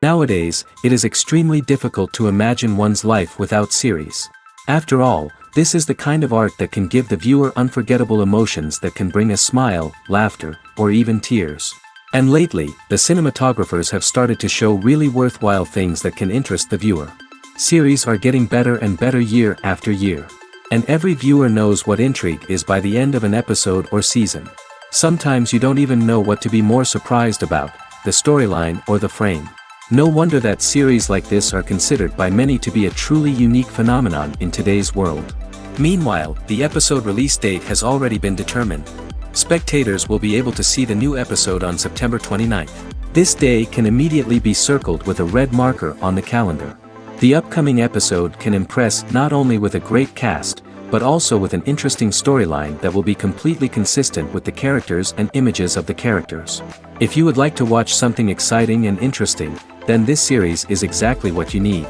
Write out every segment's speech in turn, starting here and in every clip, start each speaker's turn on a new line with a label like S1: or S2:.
S1: Nowadays, it is extremely difficult to imagine one's life without series. After all, this is the kind of art that can give the viewer unforgettable emotions that can bring a smile, laughter, or even tears. And lately, the cinematographers have started to show really worthwhile things that can interest the viewer. Series are getting better and better year after year. And every viewer knows what intrigue is by the end of an episode or season. Sometimes you don't even know what to be more surprised about, the storyline or the frame. No wonder that series like this are considered by many to be a truly unique phenomenon in today's world. Meanwhile, the episode release date has already been determined. Spectators will be able to see the new episode on September 29th. This day can immediately be circled with a red marker on the calendar. The upcoming episode can impress not only with a great cast, but also with an interesting storyline that will be completely consistent with the characters and images of the characters. If you would like to watch something exciting and interesting, then this series is exactly what you need.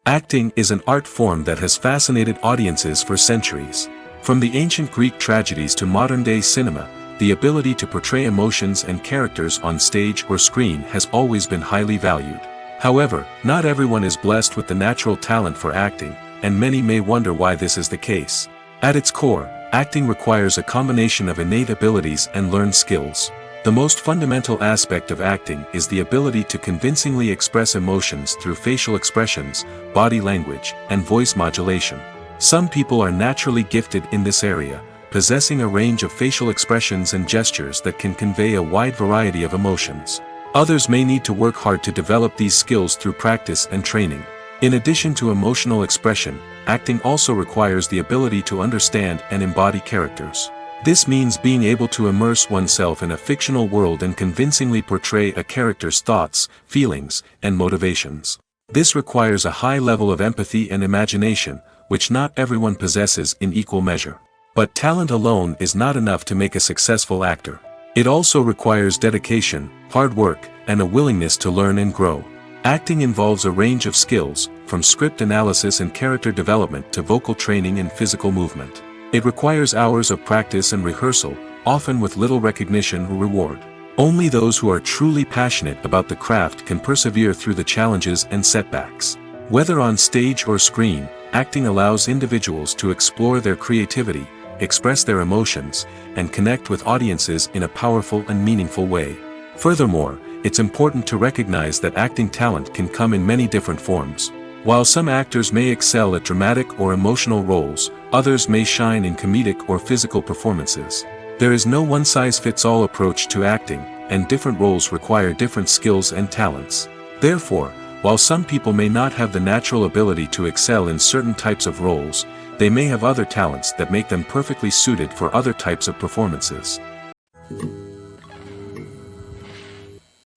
S1: Acting is an art form that has fascinated audiences for centuries. From the ancient Greek tragedies to modern-day cinema, the ability to portray emotions and characters on stage or screen has always been highly valued. However, not everyone is blessed with the natural talent for acting, and many may wonder why this is the case. At its core, acting requires a combination of innate abilities and learned skills. The most fundamental aspect of acting is the ability to convincingly express emotions through facial expressions, body language, and voice modulation. Some people are naturally gifted in this area, possessing a range of facial expressions and gestures that can convey a wide variety of emotions. Others may need to work hard to develop these skills through practice and training. In addition to emotional expression, acting also requires the ability to understand and embody characters. This means being able to immerse oneself in a fictional world and convincingly portray a character's thoughts, feelings, and motivations. This requires a high level of empathy and imagination, which not everyone possesses in equal measure. But talent alone is not enough to make a successful actor. It also requires dedication, hard work, and a willingness to learn and grow. Acting involves a range of skills, from script analysis and character development to vocal training and physical movement. It requires hours of practice and rehearsal, often with little recognition or reward. Only those who are truly passionate about the craft can persevere through the challenges and setbacks. Whether on stage or screen, acting allows individuals to explore their creativity, express their emotions, and connect with audiences in a powerful and meaningful way. Furthermore, it's important to recognize that acting talent can come in many different forms. While some actors may excel at dramatic or emotional roles, others may shine in comedic or physical performances. There is no one-size-fits-all approach to acting, and different roles require different skills and talents. Therefore, while some people may not have the natural ability to excel in certain types of roles, they may have other talents that make them perfectly suited for other types of performances.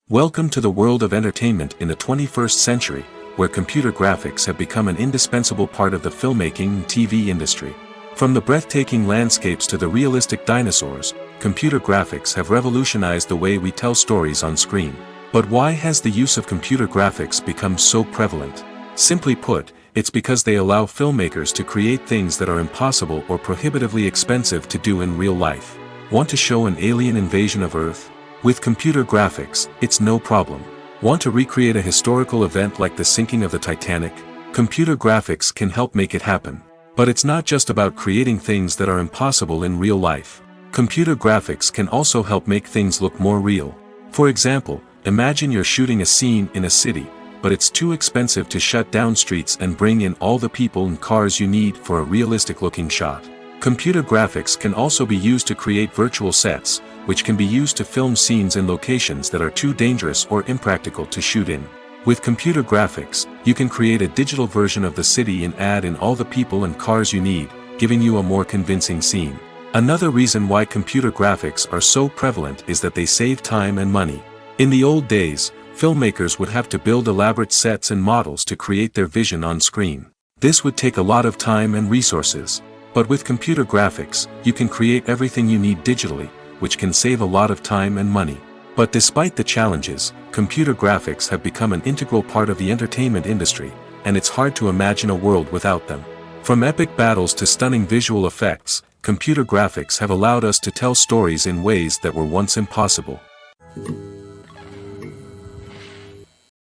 S1: Welcome to the world of entertainment in the 21st century, where computer graphics have become an indispensable part of the filmmaking and TV industry. From the breathtaking landscapes to the realistic dinosaurs, computer graphics have revolutionized the way we tell stories on screen. But why has the use of computer graphics become so prevalent? Simply put, it's because they allow filmmakers to create things that are impossible or prohibitively expensive to do in real life. Want to show an alien invasion of Earth? With computer graphics, it's no problem. Want to recreate a historical event like the sinking of the Titanic? Computer graphics can help make it happen. But it's not just about creating things that are impossible in real life. Computer graphics can also help make things look more real. For example, imagine you're shooting a scene in a city, but it's too expensive to shut down streets and bring in all the people and cars you need for a realistic-looking shot. Computer graphics can also be used to create virtual sets, which can be used to film scenes in locations that are too dangerous or impractical to shoot in. With computer graphics, you can create a digital version of the city and add in all the people and cars you need, giving you a more convincing scene. Another reason why computer graphics are so prevalent is that they save time and money. In the old days, filmmakers would have to build elaborate sets and models to create their vision on screen. This would take a lot of time and resources. But with computer graphics, you can create everything you need digitally, which can save a lot of time and money. But despite the challenges, computer graphics have become an integral part of the entertainment industry, and it's hard to imagine a world without them. From epic battles to stunning visual effects, computer graphics have allowed us to tell stories in ways that were once impossible.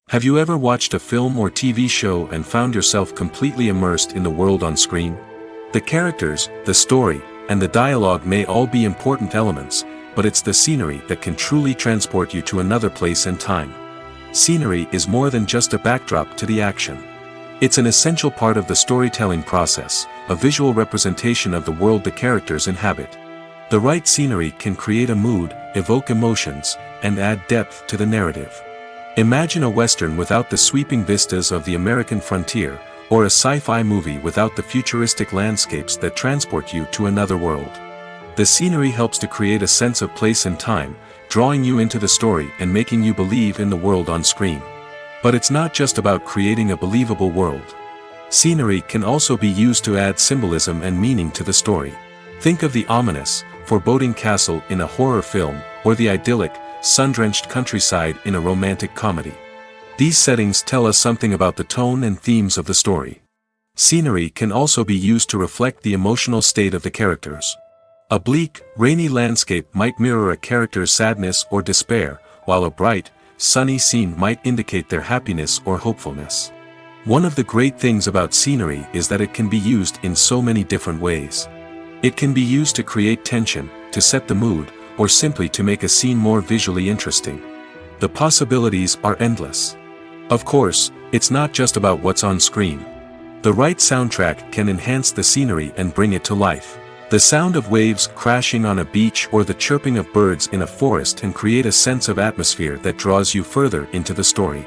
S1: Have you ever watched a film or TV show and found yourself completely immersed in the world on screen? The characters, the story, and the dialogue may all be important elements, but it's the scenery that can truly transport you to another place and time. Scenery is more than just a backdrop to the action. It's an essential part of the storytelling process, a visual representation of the world the characters inhabit. The right scenery can create a mood, evoke emotions, and add depth to the narrative. Imagine a Western without the sweeping vistas of the American frontier, or a sci-fi movie without the futuristic landscapes that transport you to another world. The scenery helps to create a sense of place and time, drawing you into the story and making you believe in the world on screen. But it's not just about creating a believable world. Scenery can also be used to add symbolism and meaning to the story. Think of the ominous, foreboding castle in a horror film, or the idyllic, sun-drenched countryside in a romantic comedy. These settings tell us something about the tone and themes of the story. Scenery can also be used to reflect the emotional state of the characters. A bleak, rainy landscape might mirror a character's sadness or despair, while a bright, sunny scene might indicate their happiness or hopefulness. One of the great things about scenery is that it can be used in so many different ways. It can be used to create tension, to set the mood, or simply to make a scene more visually interesting. The possibilities are endless. Of course, it's not just about what's on screen. The right soundtrack can enhance the scenery and bring it to life. The sound of waves crashing on a beach or the chirping of birds in a forest can create a sense of atmosphere that draws you further into the story.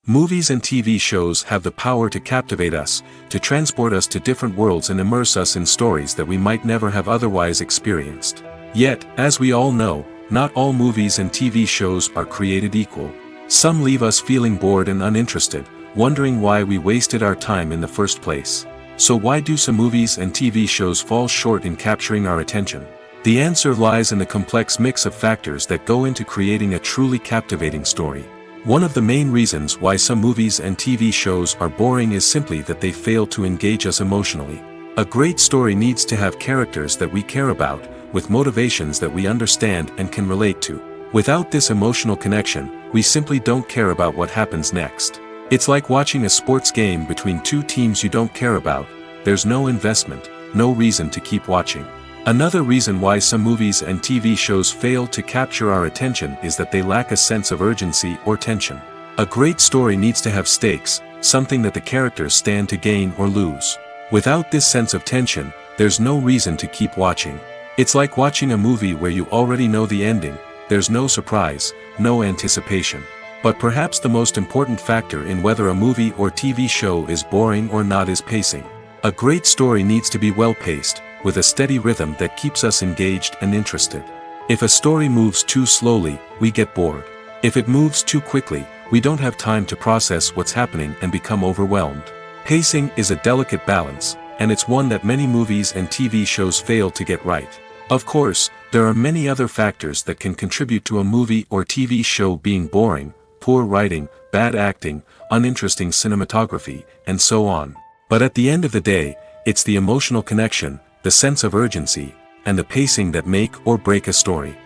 S1: Movies and TV shows have the power to captivate us, to transport us to different worlds and immerse us in stories that we might never have otherwise experienced. Yet, as we all know, not all movies and TV shows are created equal. Some leave us feeling bored and uninterested, wondering why we wasted our time in the first place. So why do some movies and TV shows fall short in capturing our attention? The answer lies in the complex mix of factors that go into creating a truly captivating story. One of the main reasons why some movies and TV shows are boring is simply that they fail to engage us emotionally. A great story needs to have characters that we care about, with motivations that we understand and can relate to. Without this emotional connection, we simply don't care about what happens next. It's like watching a sports game between two teams you don't care about. There's no investment, no reason to keep watching. Another reason why some movies and TV shows fail to capture our attention is that they lack a sense of urgency or tension. A great story needs to have stakes, something that the characters stand to gain or lose. Without this sense of tension, there's no reason to keep watching. It's like watching a movie where you already know the ending. There's no surprise, no anticipation. But perhaps the most important factor in whether a movie or TV show is boring or not is pacing. A great story needs to be well-paced, with a steady rhythm that keeps us engaged and interested. If a story moves too slowly, we get bored. If it moves too quickly, we don't have time to process what's happening and become overwhelmed. Pacing is a delicate balance, and it's one that many movies and TV shows fail to get right. Of course, there are many other factors that can contribute to a movie or TV show being boring: poor writing, bad acting, uninteresting cinematography, and so on. But at the end of the day, it's the emotional connection, the sense of urgency, and the pacing that make or break a story.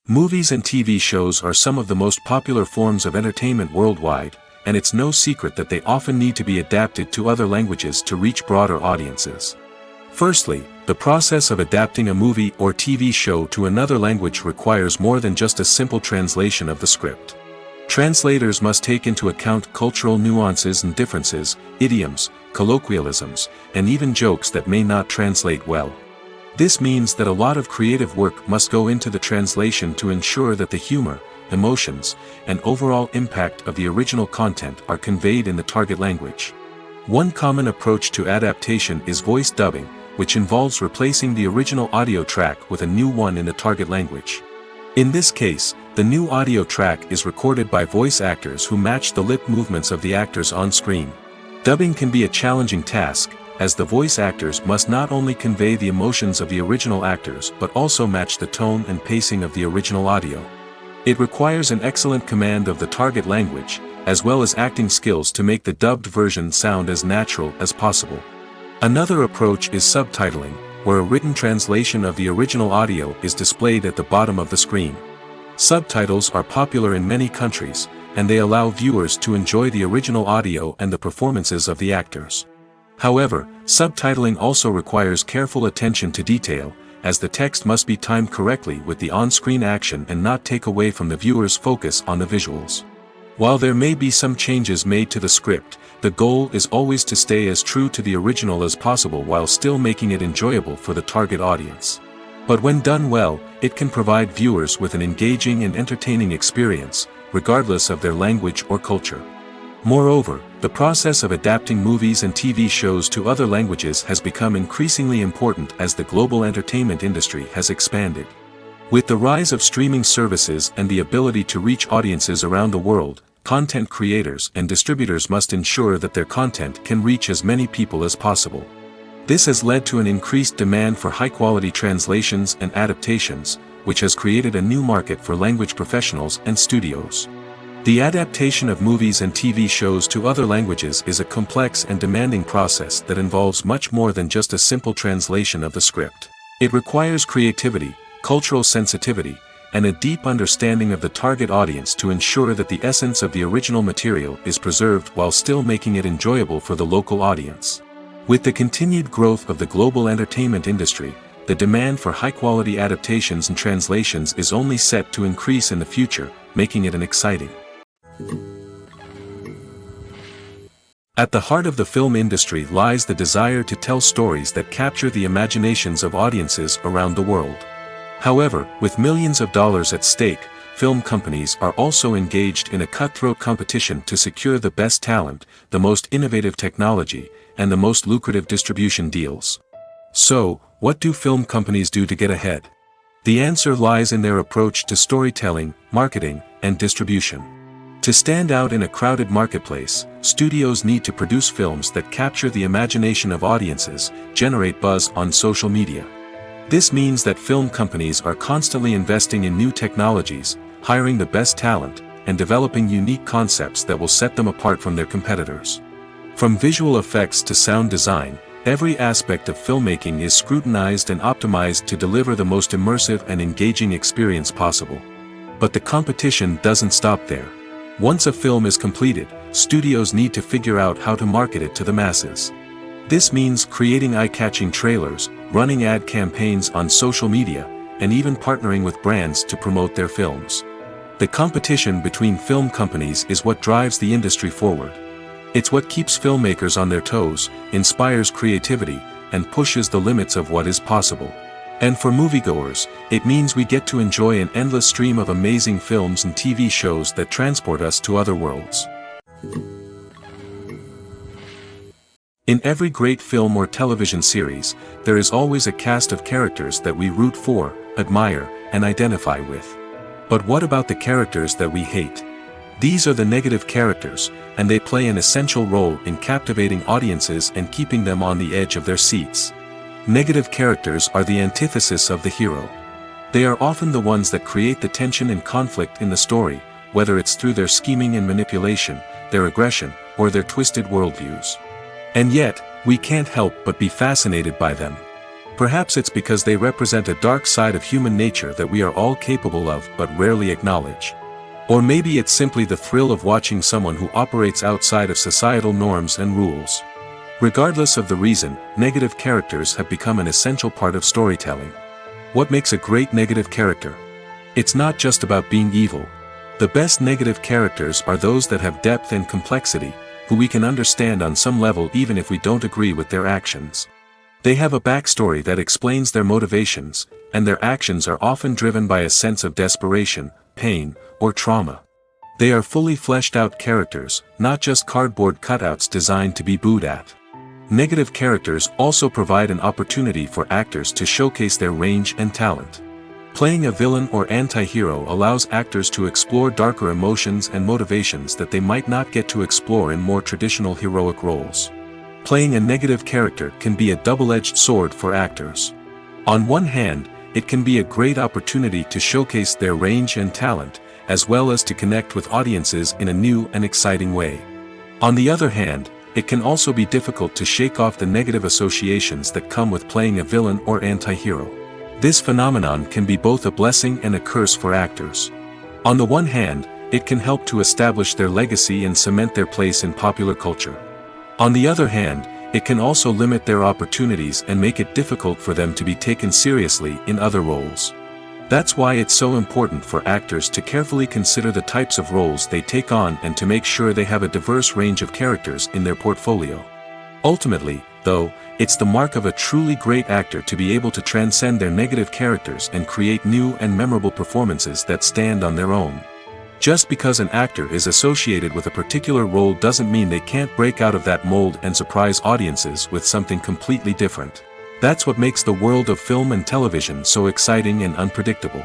S1: Movies and TV shows are some of the most popular forms of entertainment worldwide, and it's no secret that they often need to be adapted to other languages to reach broader audiences. Firstly, the process of adapting a movie or TV show to another language requires more than just a simple translation of the script. Translators must take into account cultural nuances and differences, idioms, colloquialisms, and even jokes that may not translate well. This means that a lot of creative work must go into the translation to ensure that the humor, emotions, and overall impact of the original content are conveyed in the target language. One common approach to adaptation is voice dubbing, which involves replacing the original audio track with a new one in the target language. In this case, the new audio track is recorded by voice actors who match the lip movements of the actors on screen. Dubbing can be a challenging task, as the voice actors must not only convey the emotions of the original actors but also match the tone and pacing of the original audio. It requires an excellent command of the target language, as well as acting skills to make the dubbed version sound as natural as possible. Another approach is subtitling, where a written translation of the original audio is displayed at the bottom of the screen. Subtitles are popular in many countries, and they allow viewers to enjoy the original audio and the performances of the actors. However, subtitling also requires careful attention to detail, as the text must be timed correctly with the on-screen action and not take away from the viewer's focus on the visuals. While there may be some changes made to the script, the goal is always to stay as true to the original as possible while still making it enjoyable for the target audience. But when done well, it can provide viewers with an engaging and entertaining experience, regardless of their language or culture. Moreover, the process of adapting movies and TV shows to other languages has become increasingly important as the global entertainment industry has expanded. With the rise of streaming services and the ability to reach audiences around the world, content creators and distributors must ensure that their content can reach as many people as possible. This has led to an increased demand for high-quality translations and adaptations, which has created a new market for language professionals and studios. The adaptation of movies and TV shows to other languages is a complex and demanding process that involves much more than just a simple translation of the script. It requires creativity, cultural sensitivity, and a deep understanding of the target audience to ensure that the essence of the original material is preserved while still making it enjoyable for the local audience. With the continued growth of the global entertainment industry, the demand for high-quality adaptations and translations is only set to increase in the future, making it an exciting. At the heart of the film industry lies the desire to tell stories that capture the imaginations of audiences around the world. However, with millions of dollars at stake, film companies are also engaged in a cutthroat competition to secure the best talent, the most innovative technology, and the most lucrative distribution deals. So, what do film companies do to get ahead? The answer lies in their approach to storytelling, marketing, and distribution. To stand out in a crowded marketplace, studios need to produce films that capture the imagination of audiences, generate buzz on social media. This means that film companies are constantly investing in new technologies, hiring the best talent, and developing unique concepts that will set them apart from their competitors. From visual effects to sound design, every aspect of filmmaking is scrutinized and optimized to deliver the most immersive and engaging experience possible. But the competition doesn't stop there. Once a film is completed, studios need to figure out how to market it to the masses. This means creating eye-catching trailers, running ad campaigns on social media, and even partnering with brands to promote their films. The competition between film companies is what drives the industry forward. It's what keeps filmmakers on their toes, inspires creativity, and pushes the limits of what is possible. And for moviegoers, it means we get to enjoy an endless stream of amazing films and TV shows that transport us to other worlds. In every great film or television series, there is always a cast of characters that we root for, admire, and identify with. But what about the characters that we hate? These are the negative characters, and they play an essential role in captivating audiences and keeping them on the edge of their seats. Negative characters are the antithesis of the hero. They are often the ones that create the tension and conflict in the story, whether it's through their scheming and manipulation, their aggression, or their twisted worldviews. And yet, we can't help but be fascinated by them. Perhaps it's because they represent a dark side of human nature that we are all capable of but rarely acknowledge. Or maybe it's simply the thrill of watching someone who operates outside of societal norms and rules. Regardless of the reason, negative characters have become an essential part of storytelling. What makes a great negative character? It's not just about being evil. The best negative characters are those that have depth and complexity, who we can understand on some level even if we don't agree with their actions. They have a backstory that explains their motivations, and their actions are often driven by a sense of desperation, pain, or trauma. They are fully fleshed out characters, not just cardboard cutouts designed to be booed at. Negative characters also provide an opportunity for actors to showcase their range and talent. Playing a villain or anti-hero allows actors to explore darker emotions and motivations that they might not get to explore in more traditional heroic roles. Playing a negative character can be a double-edged sword for actors. On one hand, it can be a great opportunity to showcase their range and talent, as well as to connect with audiences in a new and exciting way. On the other hand, it can also be difficult to shake off the negative associations that come with playing a villain or anti-hero. This phenomenon can be both a blessing and a curse for actors. On the one hand, it can help to establish their legacy and cement their place in popular culture. On the other hand, it can also limit their opportunities and make it difficult for them to be taken seriously in other roles. That's why it's so important for actors to carefully consider the types of roles they take on and to make sure they have a diverse range of characters in their portfolio. Ultimately, though, it's the mark of a truly great actor to be able to transcend their negative characters and create new and memorable performances that stand on their own. Just because an actor is associated with a particular role doesn't mean they can't break out of that mold and surprise audiences with something completely different. That's what makes the world of film and television so exciting and unpredictable.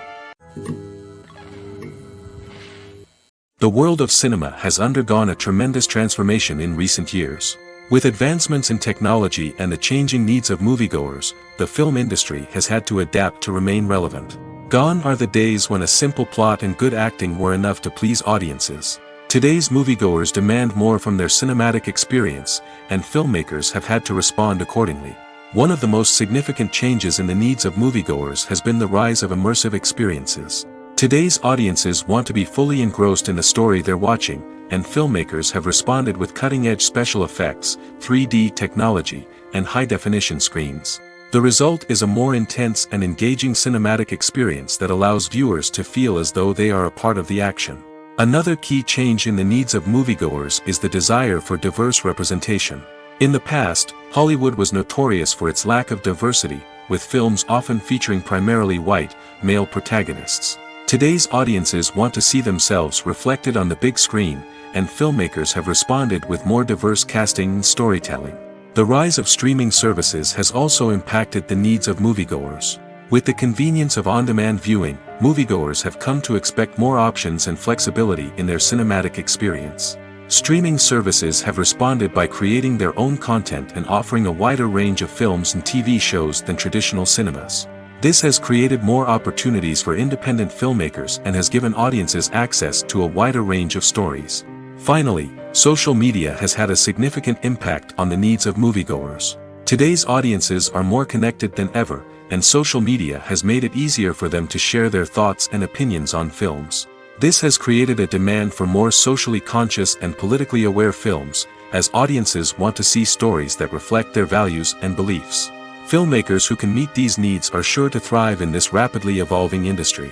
S1: The world of cinema has undergone a tremendous transformation in recent years. With advancements in technology and the changing needs of moviegoers, the film industry has had to adapt to remain relevant. Gone are the days when a simple plot and good acting were enough to please audiences. Today's moviegoers demand more from their cinematic experience, and filmmakers have had to respond accordingly. One of the most significant changes in the needs of moviegoers has been the rise of immersive experiences. Today's audiences want to be fully engrossed in the story they're watching, and filmmakers have responded with cutting-edge special effects, 3D technology, and high-definition screens. The result is a more intense and engaging cinematic experience that allows viewers to feel as though they are a part of the action. Another key change in the needs of moviegoers is the desire for diverse representation. In the past, Hollywood was notorious for its lack of diversity, with films often featuring primarily white, male protagonists. Today's audiences want to see themselves reflected on the big screen, and filmmakers have responded with more diverse casting and storytelling. The rise of streaming services has also impacted the needs of moviegoers. With the convenience of on-demand viewing, moviegoers have come to expect more options and flexibility in their cinematic experience. Streaming services have responded by creating their own content and offering a wider range of films and TV shows than traditional cinemas. This has created more opportunities for independent filmmakers and has given audiences access to a wider range of stories. Finally, social media has had a significant impact on the needs of moviegoers. Today's audiences are more connected than ever, and social media has made it easier for them to share their thoughts and opinions on films. This has created a demand for more socially conscious and politically aware films, as audiences want to see stories that reflect their values and beliefs. Filmmakers who can meet these needs are sure to thrive in this rapidly evolving industry.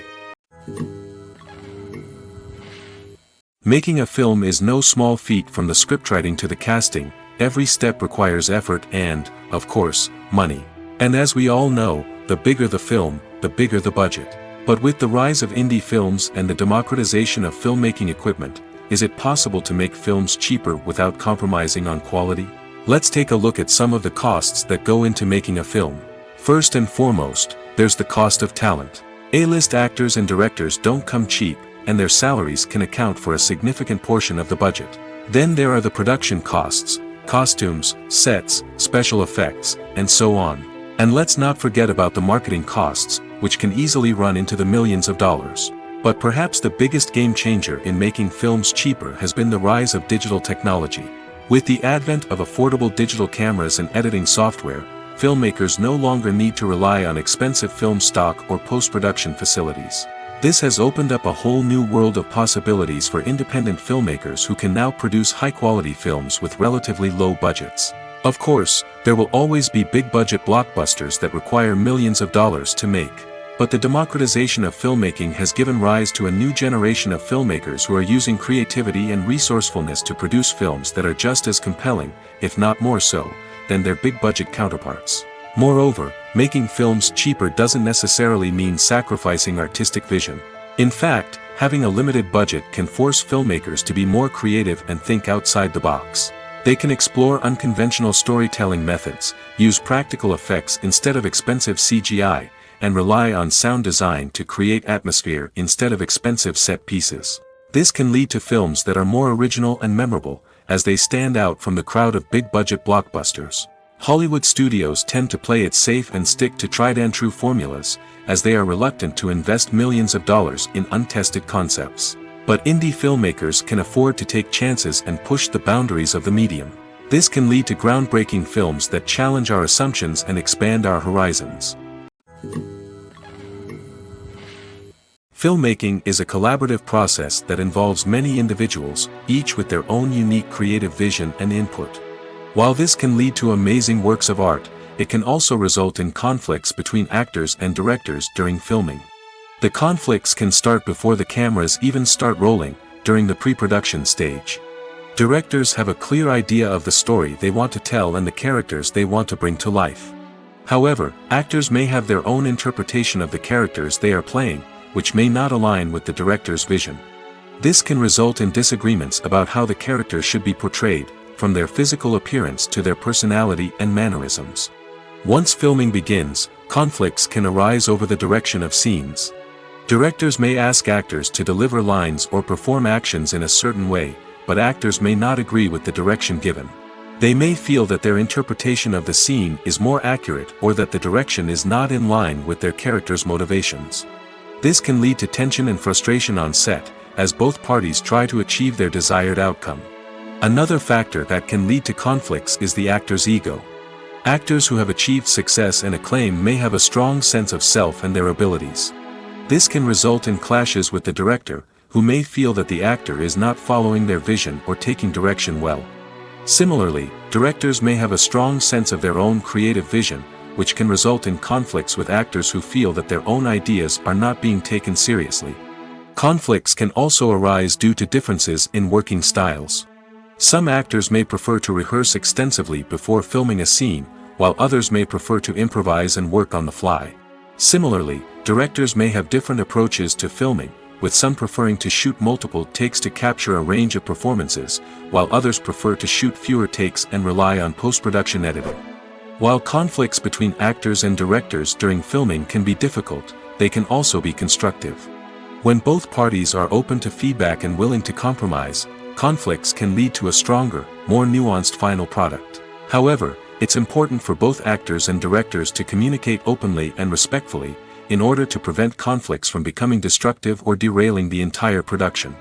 S1: Making a film is no small feat. From the scriptwriting to the casting, every step requires effort and, of course, money. And as we all know, the bigger the film, the bigger the budget. But with the rise of indie films and the democratization of filmmaking equipment, is it possible to make films cheaper without compromising on quality? Let's take a look at some of the costs that go into making a film. First and foremost, there's the cost of talent. A-list actors and directors don't come cheap, and their salaries can account for a significant portion of the budget. Then there are the production costs, costumes, sets, special effects, and so on. And let's not forget about the marketing costs, which can easily run into the millions of dollars. But perhaps the biggest game changer in making films cheaper has been the rise of digital technology. With the advent of affordable digital cameras and editing software, filmmakers no longer need to rely on expensive film stock or post-production facilities. This has opened up a whole new world of possibilities for independent filmmakers who can now produce high-quality films with relatively low budgets. Of course, there will always be big-budget blockbusters that require millions of dollars to make. But the democratization of filmmaking has given rise to a new generation of filmmakers who are using creativity and resourcefulness to produce films that are just as compelling, if not more so, than their big-budget counterparts. Moreover, making films cheaper doesn't necessarily mean sacrificing artistic vision. In fact, having a limited budget can force filmmakers to be more creative and think outside the box. They can explore unconventional storytelling methods, use practical effects instead of expensive CGI, and rely on sound design to create atmosphere instead of expensive set pieces. This can lead to films that are more original and memorable, as they stand out from the crowd of big-budget blockbusters. Hollywood studios tend to play it safe and stick to tried-and-true formulas, as they are reluctant to invest millions of dollars in untested concepts. But indie filmmakers can afford to take chances and push the boundaries of the medium. This can lead to groundbreaking films that challenge our assumptions and expand our horizons. Filmmaking is a collaborative process that involves many individuals, each with their own unique creative vision and input. While this can lead to amazing works of art, it can also result in conflicts between actors and directors during filming. The conflicts can start before the cameras even start rolling, during the pre-production stage. Directors have a clear idea of the story they want to tell and the characters they want to bring to life. However, actors may have their own interpretation of the characters they are playing, which may not align with the director's vision. This can result in disagreements about how the characters should be portrayed, from their physical appearance to their personality and mannerisms. Once filming begins, conflicts can arise over the direction of scenes. Directors may ask actors to deliver lines or perform actions in a certain way, but actors may not agree with the direction given. They may feel that their interpretation of the scene is more accurate or that the direction is not in line with their character's motivations. This can lead to tension and frustration on set, as both parties try to achieve their desired outcome. Another factor that can lead to conflicts is the actor's ego. Actors who have achieved success and acclaim may have a strong sense of self and their abilities. This can result in clashes with the director, who may feel that the actor is not following their vision or taking direction well. Similarly, directors may have a strong sense of their own creative vision, which can result in conflicts with actors who feel that their own ideas are not being taken seriously. Conflicts can also arise due to differences in working styles. Some actors may prefer to rehearse extensively before filming a scene, while others may prefer to improvise and work on the fly. Similarly, directors may have different approaches to filming, with some preferring to shoot multiple takes to capture a range of performances, while others prefer to shoot fewer takes and rely on post-production editing. While conflicts between actors and directors during filming can be difficult, they can also be constructive. When both parties are open to feedback and willing to compromise, conflicts can lead to a stronger, more nuanced final product. However, it's important for both actors and directors to communicate openly and respectfully, in order to prevent conflicts from becoming destructive or derailing the entire production.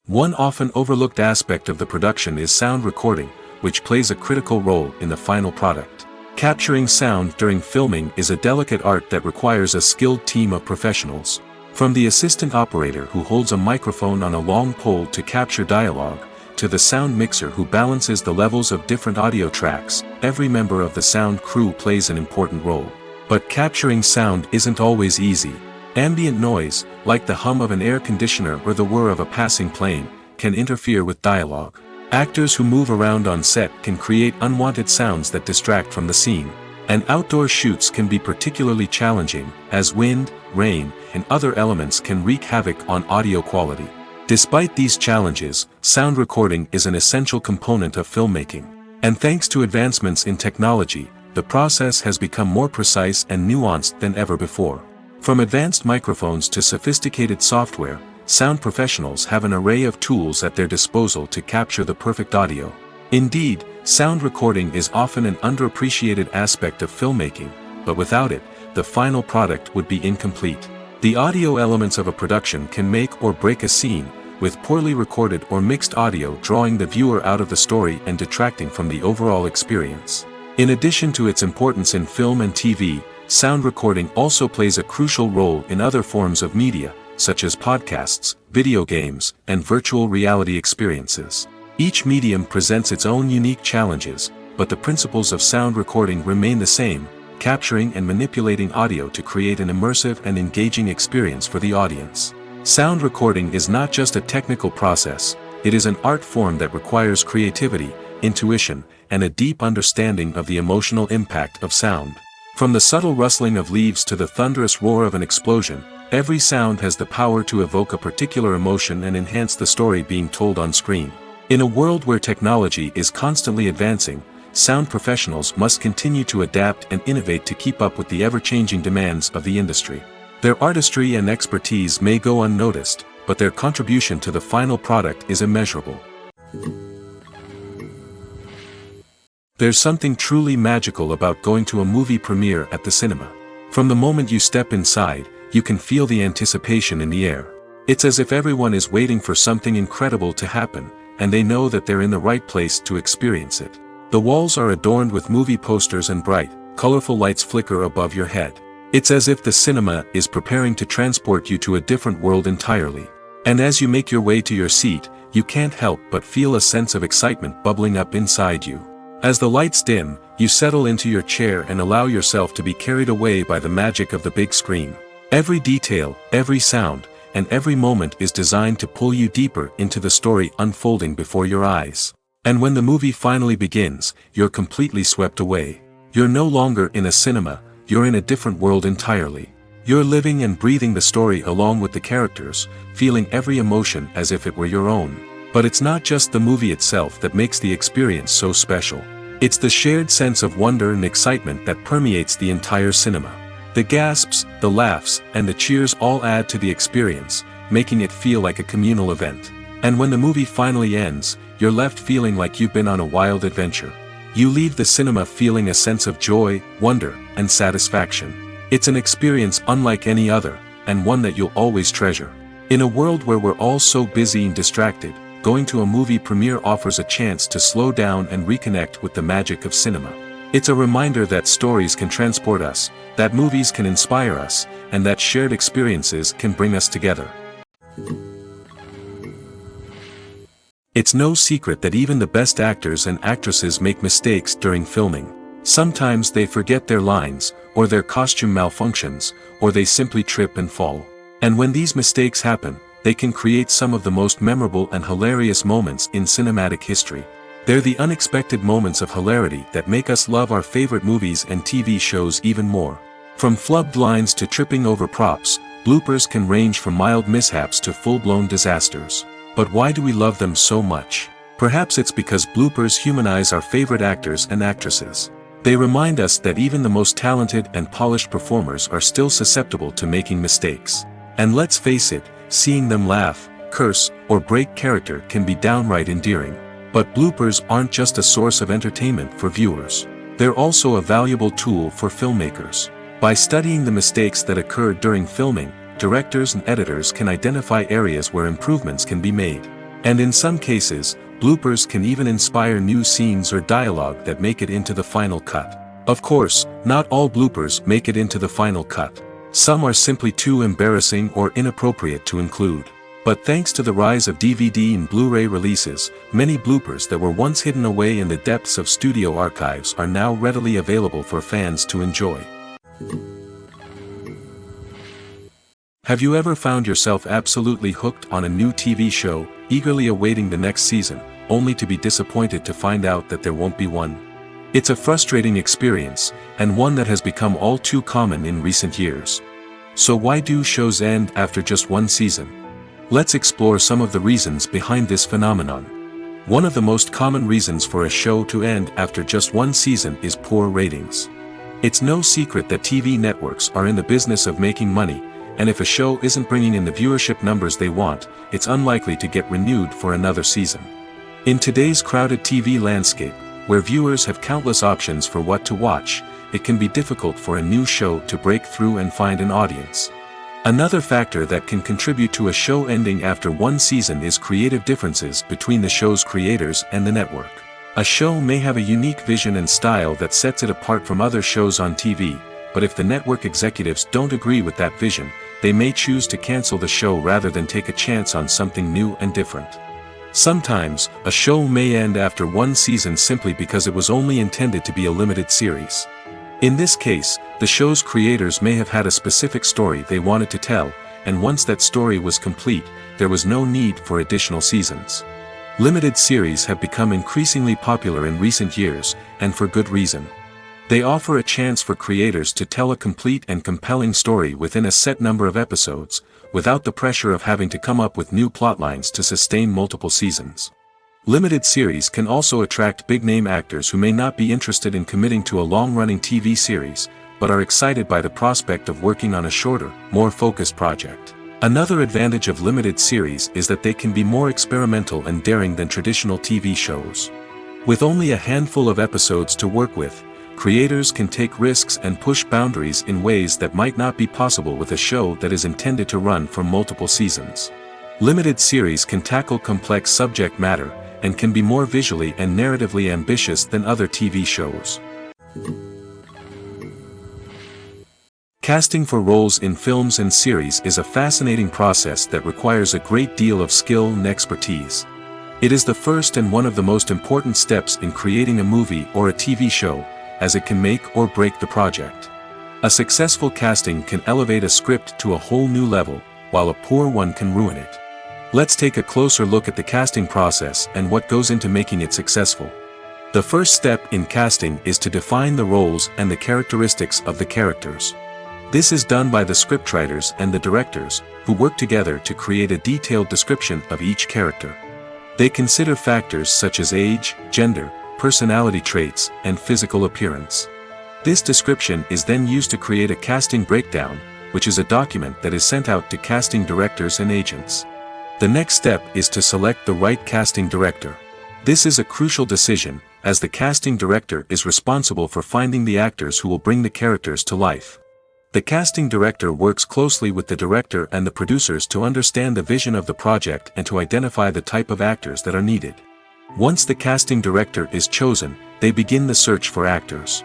S1: One often overlooked aspect of the production is sound recording, which plays a critical role in the final product. Capturing sound during filming is a delicate art that requires a skilled team of professionals. From the assistant operator who holds a microphone on a long pole to capture dialogue, to the sound mixer who balances the levels of different audio tracks, every member of the sound crew plays an important role. But capturing sound isn't always easy. Ambient noise, like the hum of an air conditioner or the whir of a passing plane, can interfere with dialogue. Actors who move around on set can create unwanted sounds that distract from the scene. And outdoor shoots can be particularly challenging, as wind, rain, and other elements can wreak havoc on audio quality. Despite these challenges, sound recording is an essential component of filmmaking. And thanks to advancements in technology, the process has become more precise and nuanced than ever before. From advanced microphones to sophisticated software, sound professionals have an array of tools at their disposal to capture the perfect audio. Indeed, sound recording is often an underappreciated aspect of filmmaking, but without it, the final product would be incomplete. The audio elements of a production can make or break a scene, with poorly recorded or mixed audio drawing the viewer out of the story and detracting from the overall experience. In addition to its importance in film and TV, sound recording also plays a crucial role in other forms of media, such as podcasts, video games, and virtual reality experiences. Each medium presents its own unique challenges, but the principles of sound recording remain the same: capturing and manipulating audio to create an immersive and engaging experience for the audience. Sound recording is not just a technical process, it is an art form that requires creativity, intuition, and a deep understanding of the emotional impact of sound. From the subtle rustling of leaves to the thunderous roar of an explosion, every sound has the power to evoke a particular emotion and enhance the story being told on screen. In a world where technology is constantly advancing, sound professionals must continue to adapt and innovate to keep up with the ever-changing demands of the industry. Their artistry and expertise may go unnoticed, but their contribution to the final product is immeasurable. There's something truly magical about going to a movie premiere at the cinema. From the moment you step inside, you can feel the anticipation in the air. It's as if everyone is waiting for something incredible to happen, and they know that they're in the right place to experience it. The walls are adorned with movie posters and bright, colorful lights flicker above your head. It's as if the cinema is preparing to transport you to a different world entirely. And as you make your way to your seat, you can't help but feel a sense of excitement bubbling up inside you. As the lights dim, you settle into your chair and allow yourself to be carried away by the magic of the big screen. Every detail, every sound, and every moment is designed to pull you deeper into the story unfolding before your eyes. And when the movie finally begins, you're completely swept away. You're no longer in a cinema, you're in a different world entirely. You're living and breathing the story along with the characters, feeling every emotion as if it were your own. But it's not just the movie itself that makes the experience so special. It's the shared sense of wonder and excitement that permeates the entire cinema. The gasps, the laughs, and the cheers all add to the experience, making it feel like a communal event. And when the movie finally ends, you're left feeling like you've been on a wild adventure. You leave the cinema feeling a sense of joy, wonder, and satisfaction. It's an experience unlike any other, and one that you'll always treasure. In a world where we're all so busy and distracted, going to a movie premiere offers a chance to slow down and reconnect with the magic of cinema. It's a reminder that stories can transport us, that movies can inspire us, and that shared experiences can bring us together. It's no secret that even the best actors and actresses make mistakes during filming. Sometimes they forget their lines, or their costume malfunctions, or they simply trip and fall. And when these mistakes happen, they can create some of the most memorable and hilarious moments in cinematic history. They're the unexpected moments of hilarity that make us love our favorite movies and TV shows even more. From flubbed lines to tripping over props, bloopers can range from mild mishaps to full-blown disasters. But why do we love them so much? Perhaps it's because bloopers humanize our favorite actors and actresses. They remind us that even the most talented and polished performers are still susceptible to making mistakes. And let's face it, seeing them laugh, curse, or break character can be downright endearing. But bloopers aren't just a source of entertainment for viewers. They're also a valuable tool for filmmakers. By studying the mistakes that occurred during filming, directors and editors can identify areas where improvements can be made. And in some cases, bloopers can even inspire new scenes or dialogue that make it into the final cut. Of course, not all bloopers make it into the final cut. Some are simply too embarrassing or inappropriate to include. But thanks to the rise of DVD and Blu-ray releases, many bloopers that were once hidden away in the depths of studio archives are now readily available for fans to enjoy. Have you ever found yourself absolutely hooked on a new TV show, eagerly awaiting the next season, only to be disappointed to find out that there won't be one? It's a frustrating experience, and one that has become all too common in recent years. So why do shows end after just one season? Let's explore some of the reasons behind this phenomenon. One of the most common reasons for a show to end after just one season is poor ratings. It's no secret that TV networks are in the business of making money, and if a show isn't bringing in the viewership numbers they want, it's unlikely to get renewed for another season. In today's crowded TV landscape, where viewers have countless options for what to watch, it can be difficult for a new show to break through and find an audience. Another factor that can contribute to a show ending after one season is creative differences between the show's creators and the network. A show may have a unique vision and style that sets it apart from other shows on TV, but if the network executives don't agree with that vision, they may choose to cancel the show rather than take a chance on something new and different. Sometimes, a show may end after one season simply because it was only intended to be a limited series. In this case, the show's creators may have had a specific story they wanted to tell, and once that story was complete, there was no need for additional seasons. Limited series have become increasingly popular in recent years, and for good reason. They offer a chance for creators to tell a complete and compelling story within a set number of episodes, without the pressure of having to come up with new plotlines to sustain multiple seasons. Limited series can also attract big-name actors who may not be interested in committing to a long-running TV series, but are excited by the prospect of working on a shorter, more focused project. Another advantage of limited series is that they can be more experimental and daring than traditional TV shows. With only a handful of episodes to work with, creators can take risks and push boundaries in ways that might not be possible with a show that is intended to run for multiple seasons. Limited series can tackle complex subject matter, and can be more visually and narratively ambitious than other TV shows. Casting for roles in films and series is a fascinating process that requires a great deal of skill and expertise. It is the first and one of the most important steps in creating a movie or a TV show, as it can make or break the project. A successful casting can elevate a script to a whole new level, while a poor one can ruin it. Let's take a closer look at the casting process and what goes into making it successful. The first step in casting is to define the roles and the characteristics of the characters. This is done by the scriptwriters and the directors, who work together to create a detailed description of each character. They consider factors such as age, gender, personality traits, and physical appearance. This description is then used to create a casting breakdown, which is a document that is sent out to casting directors and agents. The next step is to select the right casting director. This is a crucial decision, as the casting director is responsible for finding the actors who will bring the characters to life. The casting director works closely with the director and the producers to understand the vision of the project and to identify the type of actors that are needed. Once the casting director is chosen, they begin the search for actors.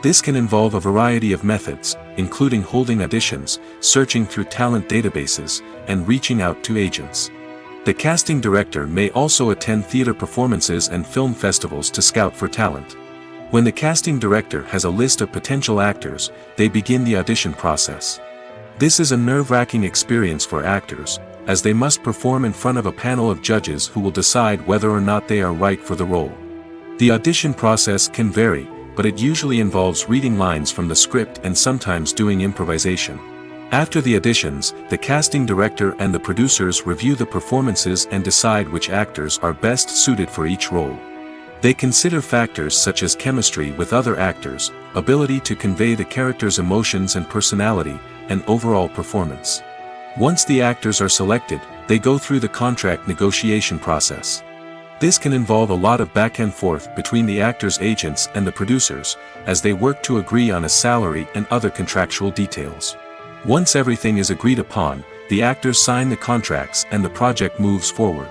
S1: This can involve a variety of methods, including holding auditions, searching through talent databases, and reaching out to agents. The casting director may also attend theater performances and film festivals to scout for talent. When the casting director has a list of potential actors, they begin the audition process. This is a nerve-wracking experience for actors, as they must perform in front of a panel of judges who will decide whether or not they are right for the role. The audition process can vary, but it usually involves reading lines from the script and sometimes doing improvisation. After the auditions, the casting director and the producers review the performances and decide which actors are best suited for each role. They consider factors such as chemistry with other actors, ability to convey the character's emotions and personality, and overall performance. Once the actors are selected, they go through the contract negotiation process. This can involve a lot of back and forth between the actors' agents and the producers, as they work to agree on a salary and other contractual details. Once everything is agreed upon, the actors sign the contracts and the project moves forward.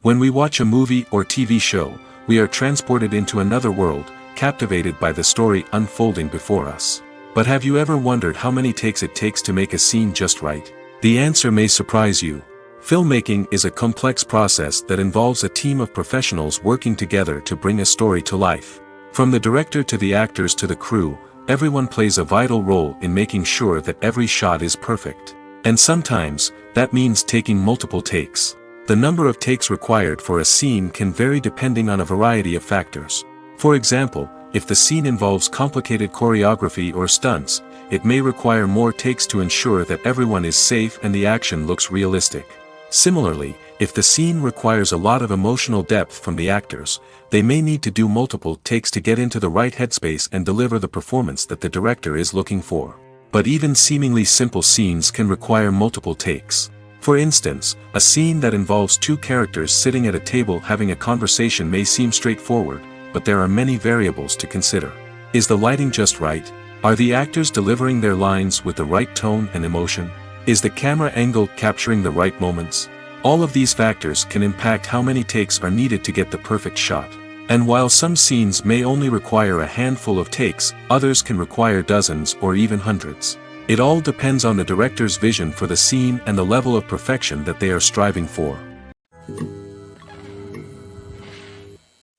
S1: When we watch a movie or TV show, we are transported into another world, captivated by the story unfolding before us. But have you ever wondered how many takes it takes to make a scene just right? The answer may surprise you. Filmmaking is a complex process that involves a team of professionals working together to bring a story to life. From the director to the actors to the crew, everyone plays a vital role in making sure that every shot is perfect. And sometimes, that means taking multiple takes. The number of takes required for a scene can vary depending on a variety of factors. For example, if the scene involves complicated choreography or stunts, it may require more takes to ensure that everyone is safe and the action looks realistic. Similarly, if the scene requires a lot of emotional depth from the actors, they may need to do multiple takes to get into the right headspace and deliver the performance that the director is looking for. But even seemingly simple scenes can require multiple takes. For instance, a scene that involves two characters sitting at a table having a conversation may seem straightforward, but there are many variables to consider. Is the lighting just right? Are the actors delivering their lines with the right tone and emotion? Is the camera angle capturing the right moments? All of these factors can impact how many takes are needed to get the perfect shot. And while some scenes may only require a handful of takes, others can require dozens or even hundreds. It all depends on the director's vision for the scene and the level of perfection that they are striving for.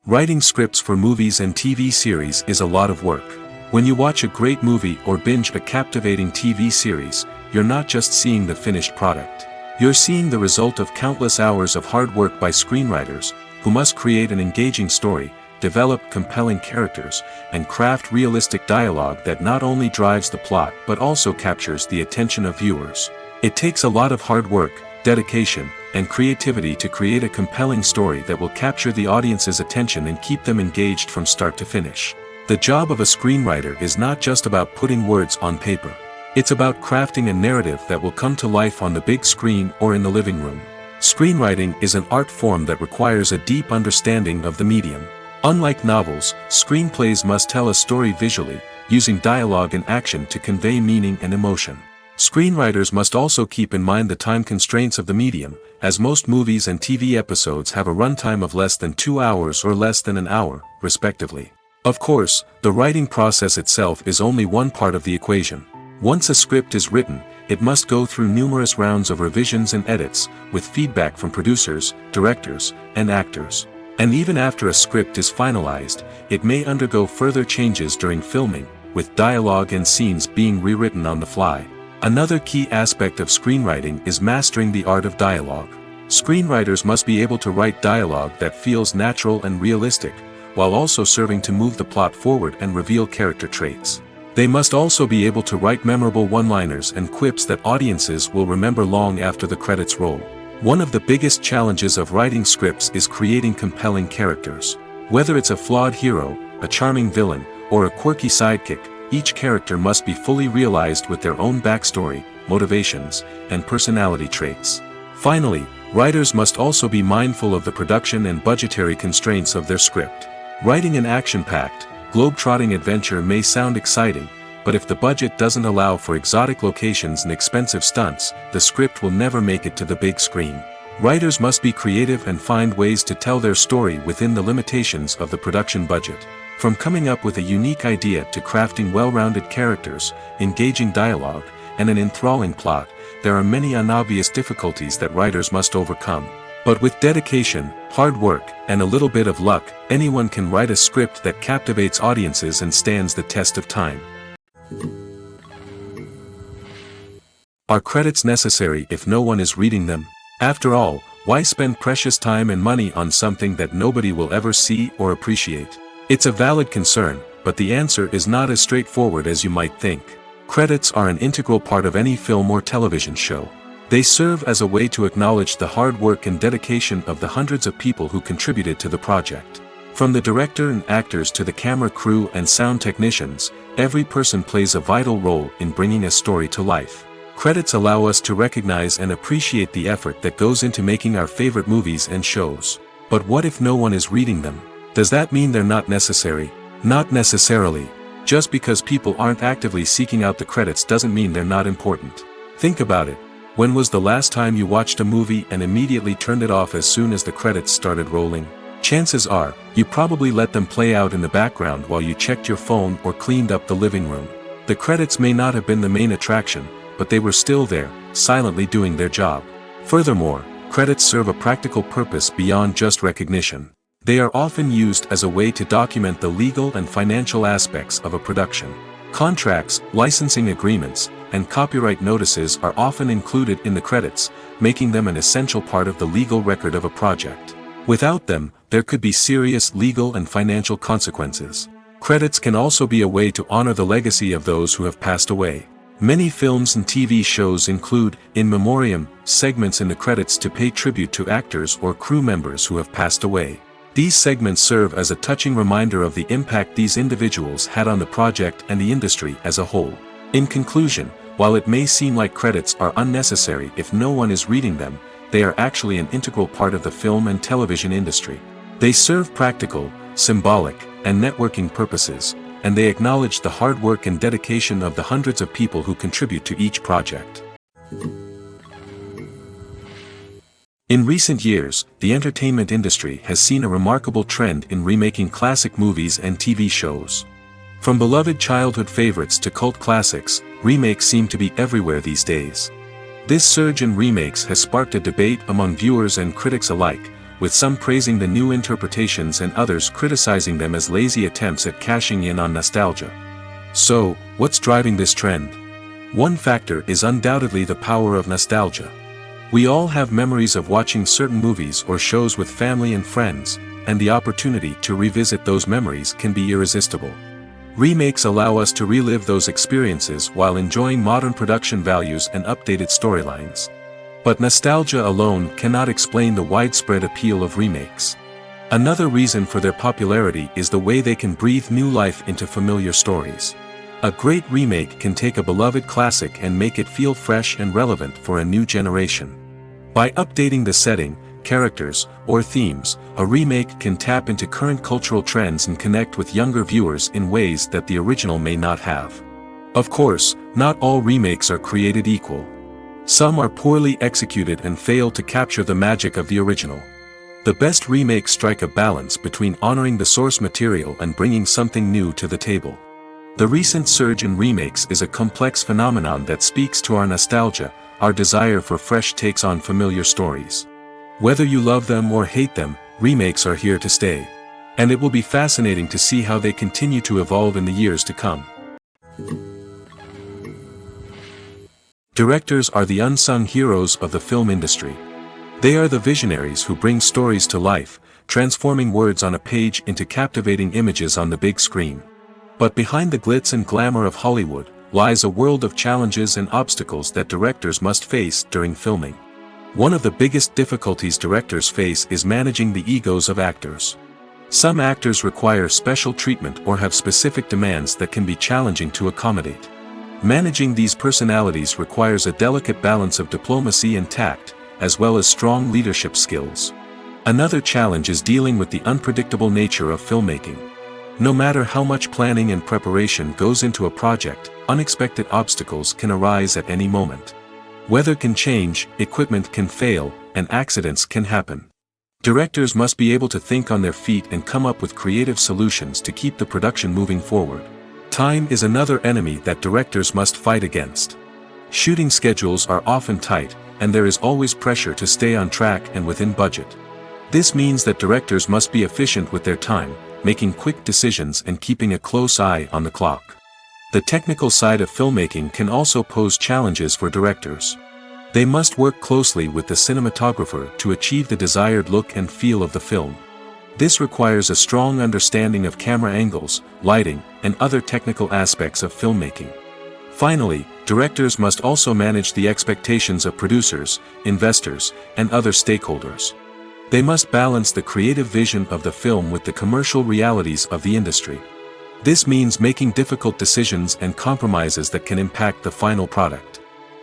S1: Writing scripts for movies and TV series is a lot of work. When you watch a great movie or binge a captivating TV series, you're not just seeing the finished product. You're seeing the result of countless hours of hard work by screenwriters, who must create an engaging story, develop compelling characters, and craft realistic dialogue that not only drives the plot but also captures the attention of viewers. It takes a lot of hard work, dedication, and creativity to create a compelling story that will capture the audience's attention and keep them engaged from start to finish. The job of a screenwriter is not just about putting words on paper. It's about crafting a narrative that will come to life on the big screen or in the living room. Screenwriting is an art form that requires a deep understanding of the medium. Unlike novels, screenplays must tell a story visually, using dialogue and action to convey meaning and emotion. Screenwriters must also keep in mind the time constraints of the medium, as most movies and TV episodes have a runtime of less than 2 hours or less than an hour, respectively. Of course, the writing process itself is only one part of the equation. Once a script is written, it must go through numerous rounds of revisions and edits, with feedback from producers, directors, and actors. And even after a script is finalized, it may undergo further changes during filming, with dialogue and scenes being rewritten on the fly. Another key aspect of screenwriting is mastering the art of dialogue. Screenwriters must be able to write dialogue that feels natural and realistic, while also serving to move the plot forward and reveal character traits. They must also be able to write memorable one-liners and quips that audiences will remember long after the credits roll. One of the biggest challenges of writing scripts is creating compelling characters. Whether it's a flawed hero, a charming villain, or a quirky sidekick, each character must be fully realized with their own backstory, motivations, and personality traits. Finally, writers must also be mindful of the production and budgetary constraints of their script. Writing an action-packed, globe-trotting adventure may sound exciting, but if the budget doesn't allow for exotic locations and expensive stunts, the script will never make it to the big screen. Writers must be creative and find ways to tell their story within the limitations of the production budget. From coming up with a unique idea to crafting well-rounded characters, engaging dialogue, and an enthralling plot, there are many unobvious difficulties that writers must overcome. But with dedication, hard work, and a little bit of luck, anyone can write a script that captivates audiences and stands the test of time. Are credits necessary if no one is reading them? After all, why spend precious time and money on something that nobody will ever see or appreciate? It's a valid concern, but the answer is not as straightforward as you might think. Credits are an integral part of any film or television show. They serve as a way to acknowledge the hard work and dedication of the hundreds of people who contributed to the project. From the director and actors to the camera crew and sound technicians, every person plays a vital role in bringing a story to life. Credits allow us to recognize and appreciate the effort that goes into making our favorite movies and shows. But what if no one is reading them? Does that mean they're not necessary? Not necessarily. Just because people aren't actively seeking out the credits doesn't mean they're not important. Think about it. When was the last time you watched a movie and immediately turned it off as soon as the credits started rolling? Chances are, you probably let them play out in the background while you checked your phone or cleaned up the living room. The credits may not have been the main attraction, but they were still there, silently doing their job. Furthermore, credits serve a practical purpose beyond just recognition. They are often used as a way to document the legal and financial aspects of a production. Contracts, licensing agreements, and copyright notices are often included in the credits, making them an essential part of the legal record of a project. Without them, there could be serious legal and financial consequences. Credits can also be a way to honor the legacy of those who have passed away. Many films and TV shows include, in memoriam, segments in the credits to pay tribute to actors or crew members who have passed away. These segments serve as a touching reminder of the impact these individuals had on the project and the industry as a whole. In conclusion, while it may seem like credits are unnecessary if no one is reading them, they are actually an integral part of the film and television industry. They serve practical, symbolic, and networking purposes, and they acknowledge the hard work and dedication of the hundreds of people who contribute to each project. In recent years, the entertainment industry has seen a remarkable trend in remaking classic movies and TV shows. From beloved childhood favorites to cult classics, remakes seem to be everywhere these days. This surge in remakes has sparked a debate among viewers and critics alike, with some praising the new interpretations and others criticizing them as lazy attempts at cashing in on nostalgia. So, what's driving this trend? One factor is undoubtedly the power of nostalgia. We all have memories of watching certain movies or shows with family and friends, and the opportunity to revisit those memories can be irresistible. Remakes allow us to relive those experiences while enjoying modern production values and updated storylines. But nostalgia alone cannot explain the widespread appeal of remakes. Another reason for their popularity is the way they can breathe new life into familiar stories. A great remake can take a beloved classic and make it feel fresh and relevant for a new generation. By updating the setting, characters, or themes, a remake can tap into current cultural trends and connect with younger viewers in ways that the original may not have. Of course, not all remakes are created equal. Some are poorly executed and fail to capture the magic of the original. The best remakes strike a balance between honoring the source material and bringing something new to the table. The recent surge in remakes is a complex phenomenon that speaks to our nostalgia, our desire for fresh takes on familiar stories. Whether you love them or hate them, remakes are here to stay. And it will be fascinating to see how they continue to evolve in the years to come. Directors are the unsung heroes of the film industry. They are the visionaries who bring stories to life, transforming words on a page into captivating images on the big screen. But behind the glitz and glamour of Hollywood, lies a world of challenges and obstacles that directors must face during filming. One of the biggest difficulties directors face is managing the egos of actors. Some actors require special treatment or have specific demands that can be challenging to accommodate. Managing these personalities requires a delicate balance of diplomacy and tact, as well as strong leadership skills. Another challenge is dealing with the unpredictable nature of filmmaking. No matter how much planning and preparation goes into a project, unexpected obstacles can arise at any moment. Weather can change, equipment can fail, and accidents can happen. Directors must be able to think on their feet and come up with creative solutions to keep the production moving forward. Time is another enemy that directors must fight against. Shooting schedules are often tight, and there is always pressure to stay on track and within budget. This means that directors must be efficient with their time, making quick decisions and keeping a close eye on the clock. The technical side of filmmaking can also pose challenges for directors. They must work closely with the cinematographer to achieve the desired look and feel of the film. This requires a strong understanding of camera angles, lighting, and other technical aspects of filmmaking. Finally, directors must also manage the expectations of producers, investors, and other stakeholders. They must balance the creative vision of the film with the commercial realities of the industry. This means making difficult decisions and compromises that can impact the final product.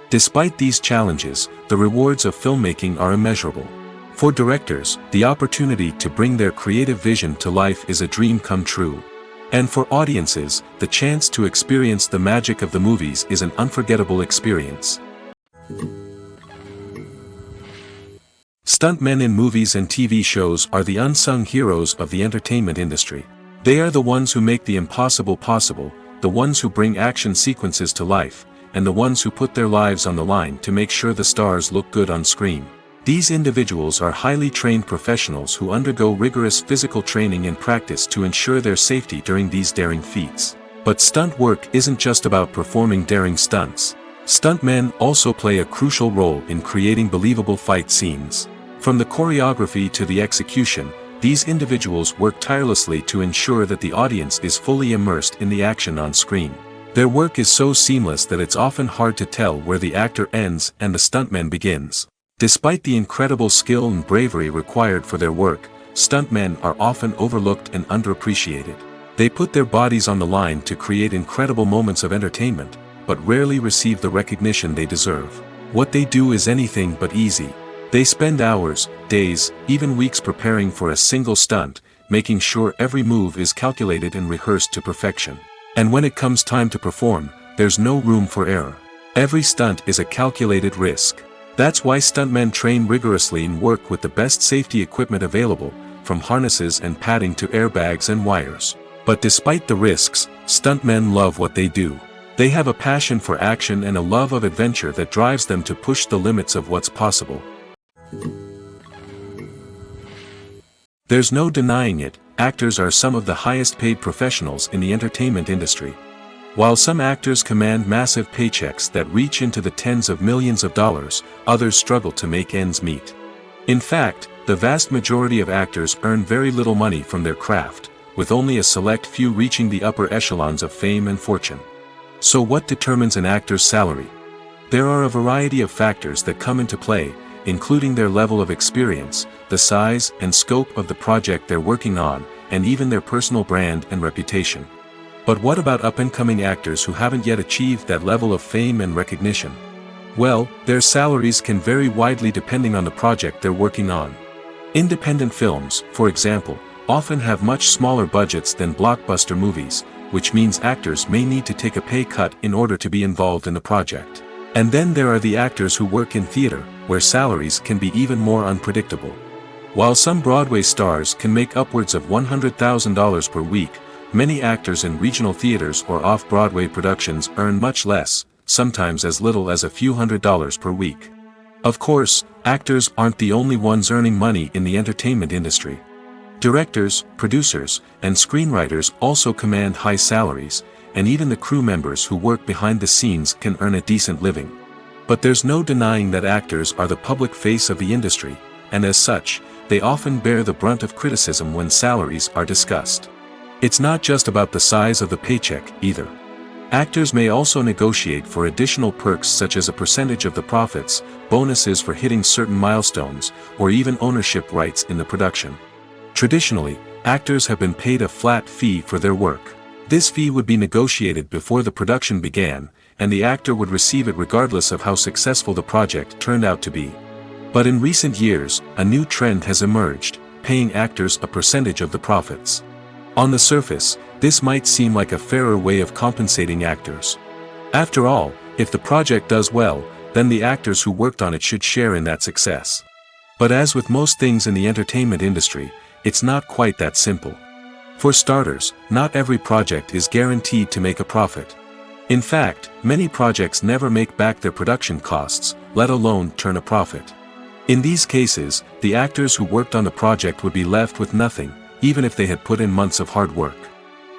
S1: Despite these challenges, the rewards of filmmaking are immeasurable. For directors, the opportunity to bring their creative vision to life is a dream come true. And for audiences, the chance to experience the magic of the movies is an unforgettable experience. Stuntmen in movies and TV shows are the unsung heroes of the entertainment industry. They are the ones who make the impossible possible, the ones who bring action sequences to life, and the ones who put their lives on the line to make sure the stars look good on screen. These individuals are highly trained professionals who undergo rigorous physical training and practice to ensure their safety during these daring feats. But stunt work isn't just about performing daring stunts. Stuntmen also play a crucial role in creating believable fight scenes. From the choreography to the execution, these individuals work tirelessly to ensure that the audience is fully immersed in the action on screen. Their work is so seamless that it's often hard to tell where the actor ends and the stuntman begins. Despite the incredible skill and bravery required for their work, stuntmen are often overlooked and underappreciated. They put their bodies on the line to create incredible moments of entertainment, but rarely receive the recognition they deserve. What they do is anything but easy. They spend hours, days, even weeks preparing for a single stunt, making sure every move is calculated and rehearsed to perfection. And when it comes time to perform, there's no room for error. Every stunt is a calculated risk. That's why stuntmen train rigorously and work with the best safety equipment available, from harnesses and padding to airbags and wires. But despite the risks, stuntmen love what they do. They have a passion for action and a love of adventure that drives them to push the limits of what's possible. There's no denying it, actors are some of the highest paid professionals in the entertainment industry. While some actors command massive paychecks that reach into the tens of millions of dollars, others struggle to make ends meet. In fact, the vast majority of actors earn very little money from their craft, with only a select few reaching the upper echelons of fame and fortune. So what determines an actor's salary? There are a variety of factors that come into play, including their level of experience, the size and scope of the project they're working on, and even their personal brand and reputation. But what about up-and-coming actors who haven't yet achieved that level of fame and recognition? Well, their salaries can vary widely depending on the project they're working on. Independent films, for example, often have much smaller budgets than blockbuster movies, which means actors may need to take a pay cut in order to be involved in the project. And then there are the actors who work in theater, where salaries can be even more unpredictable. While some Broadway stars can make upwards of $100,000 per week, many actors in regional theaters or off-Broadway productions earn much less, sometimes as little as a few $100s per week. Of course, actors aren't the only ones earning money in the entertainment industry. Directors, producers, and screenwriters also command high salaries, and even the crew members who work behind the scenes can earn a decent living. But there's no denying that actors are the public face of the industry, and as such, they often bear the brunt of criticism when salaries are discussed. It's not just about the size of the paycheck, either. Actors may also negotiate for additional perks such as a percentage of the profits, bonuses for hitting certain milestones, or even ownership rights in the production. Traditionally, actors have been paid a flat fee for their work. This fee would be negotiated before the production began, and the actor would receive it regardless of how successful the project turned out to be. But in recent years, a new trend has emerged, paying actors a percentage of the profits. On the surface, this might seem like a fairer way of compensating actors. After all, if the project does well, then the actors who worked on it should share in that success. But as with most things in the entertainment industry, it's not quite that simple. For starters, not every project is guaranteed to make a profit. In fact, many projects never make back their production costs, let alone turn a profit. In these cases, the actors who worked on the project would be left with nothing, even if they had put in months of hard work.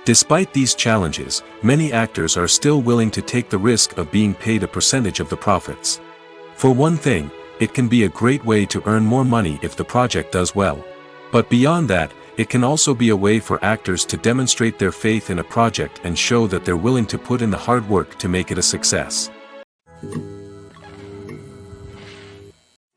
S1: Despite these challenges, many actors are still willing to take the risk of being paid a percentage of the profits. For one thing, it can be a great way to earn more money if the project does well. But beyond that, it can also be a way for actors to demonstrate their faith in a project and show that they're willing to put in the hard work to make it a success.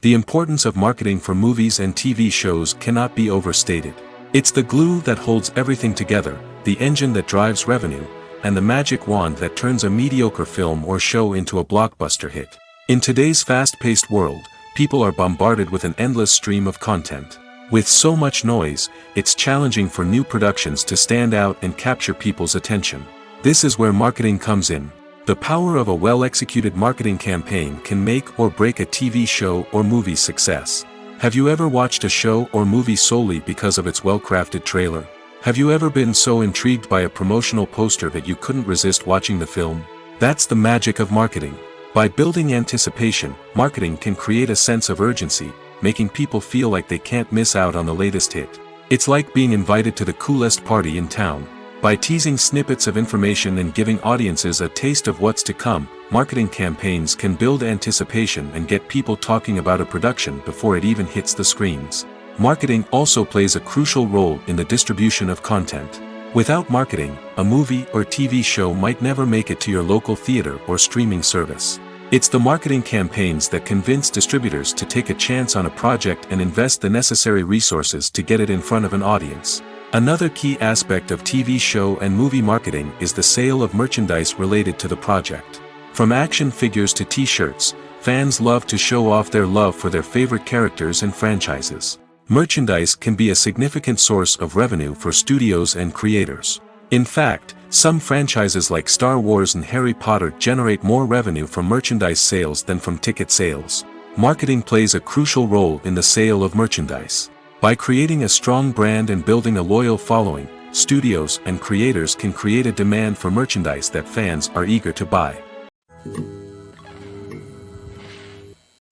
S1: The importance of marketing for movies and TV shows cannot be overstated. It's the glue that holds everything together, the engine that drives revenue, and the magic wand that turns a mediocre film or show into a blockbuster hit. In today's fast-paced world, people are bombarded with an endless stream of content. With so much noise, it's challenging for new productions to stand out and capture people's attention. This is where marketing comes in. The power of a well-executed marketing campaign can make or break a TV show or movie's success. Have you ever watched a show or movie solely because of its well-crafted trailer? Have you ever been so intrigued by a promotional poster that you couldn't resist watching the film? That's the magic of marketing. By building anticipation, marketing can create a sense of urgency, making people feel like they can't miss out on the latest hit. It's like being invited to the coolest party in town. By teasing snippets of information and giving audiences a taste of what's to come, marketing campaigns can build anticipation and get people talking about a production before it even hits the screens. Marketing also plays a crucial role in the distribution of content. Without marketing, a movie or TV show might never make it to your local theater or streaming service. It's the marketing campaigns that convince distributors to take a chance on a project and invest the necessary resources to get it in front of an audience. Another key aspect of TV show and movie marketing is the sale of merchandise related to the project. From action figures to t-shirts, fans love to show off their love for their favorite characters and franchises. Merchandise can be a significant source of revenue for studios and creators. In fact, some franchises like Star Wars and Harry Potter generate more revenue from merchandise sales than from ticket sales. Marketing plays a crucial role in the sale of merchandise. By creating a strong brand and building a loyal following, studios and creators can create a demand for merchandise that fans are eager to buy.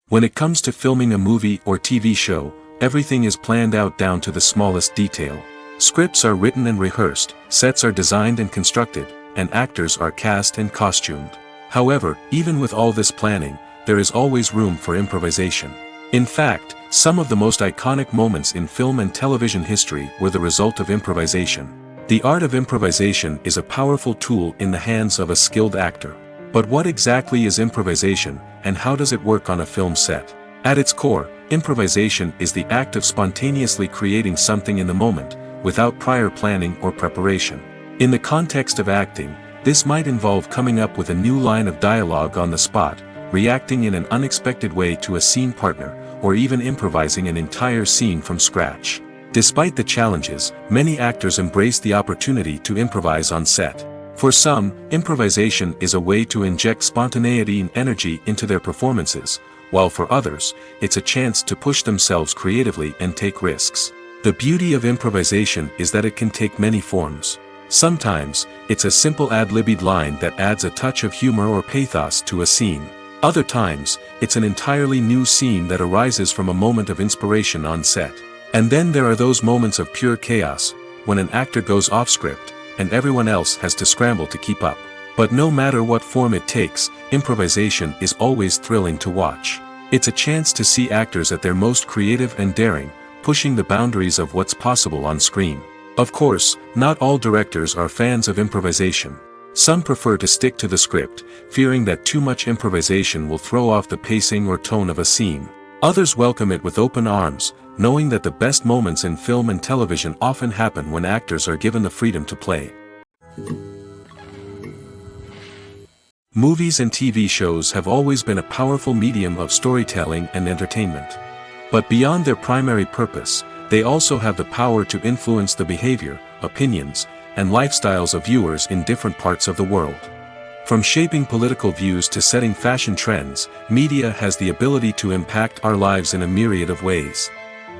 S1: When it comes to filming a movie or TV show, everything is planned out down to the smallest detail. Scripts are written and rehearsed, sets are designed and constructed, and actors are cast and costumed. However, even with all this planning, there is always room for improvisation. In fact, some of the most iconic moments in film and television history were the result of improvisation. The art of improvisation is a powerful tool in the hands of a skilled actor. But what exactly is improvisation, and how does it work on a film set? At its core, improvisation is the act of spontaneously creating something in the moment, without prior planning or preparation. In the context of acting, this might involve coming up with a new line of dialogue on the spot, reacting in an unexpected way to a scene partner, or even improvising an entire scene from scratch. Despite the challenges, many actors embrace the opportunity to improvise on set. For some, improvisation is a way to inject spontaneity and energy into their performances, while for others, it's a chance to push themselves creatively and take risks. The beauty of improvisation is that it can take many forms. Sometimes, it's a simple ad-libbed line that adds a touch of humor or pathos to a scene. Other times, it's an entirely new scene that arises from a moment of inspiration on set. And then there are those moments of pure chaos, when an actor goes off script, and everyone else has to scramble to keep up. But no matter what form it takes, improvisation is always thrilling to watch. It's a chance to see actors at their most creative and daring, pushing the boundaries of what's possible on screen. Of course, not all directors are fans of improvisation. Some prefer to stick to the script, fearing that too much improvisation will throw off the pacing or tone of a scene. Others welcome it with open arms, knowing that the best moments in film and television often happen when actors are given the freedom to play. Movies and TV shows have always been a powerful medium of storytelling and entertainment. But beyond their primary purpose, they also have the power to influence the behavior, opinions, and lifestyles of viewers in different parts of the world. From shaping political views to setting fashion trends, media has the ability to impact our lives in a myriad of ways.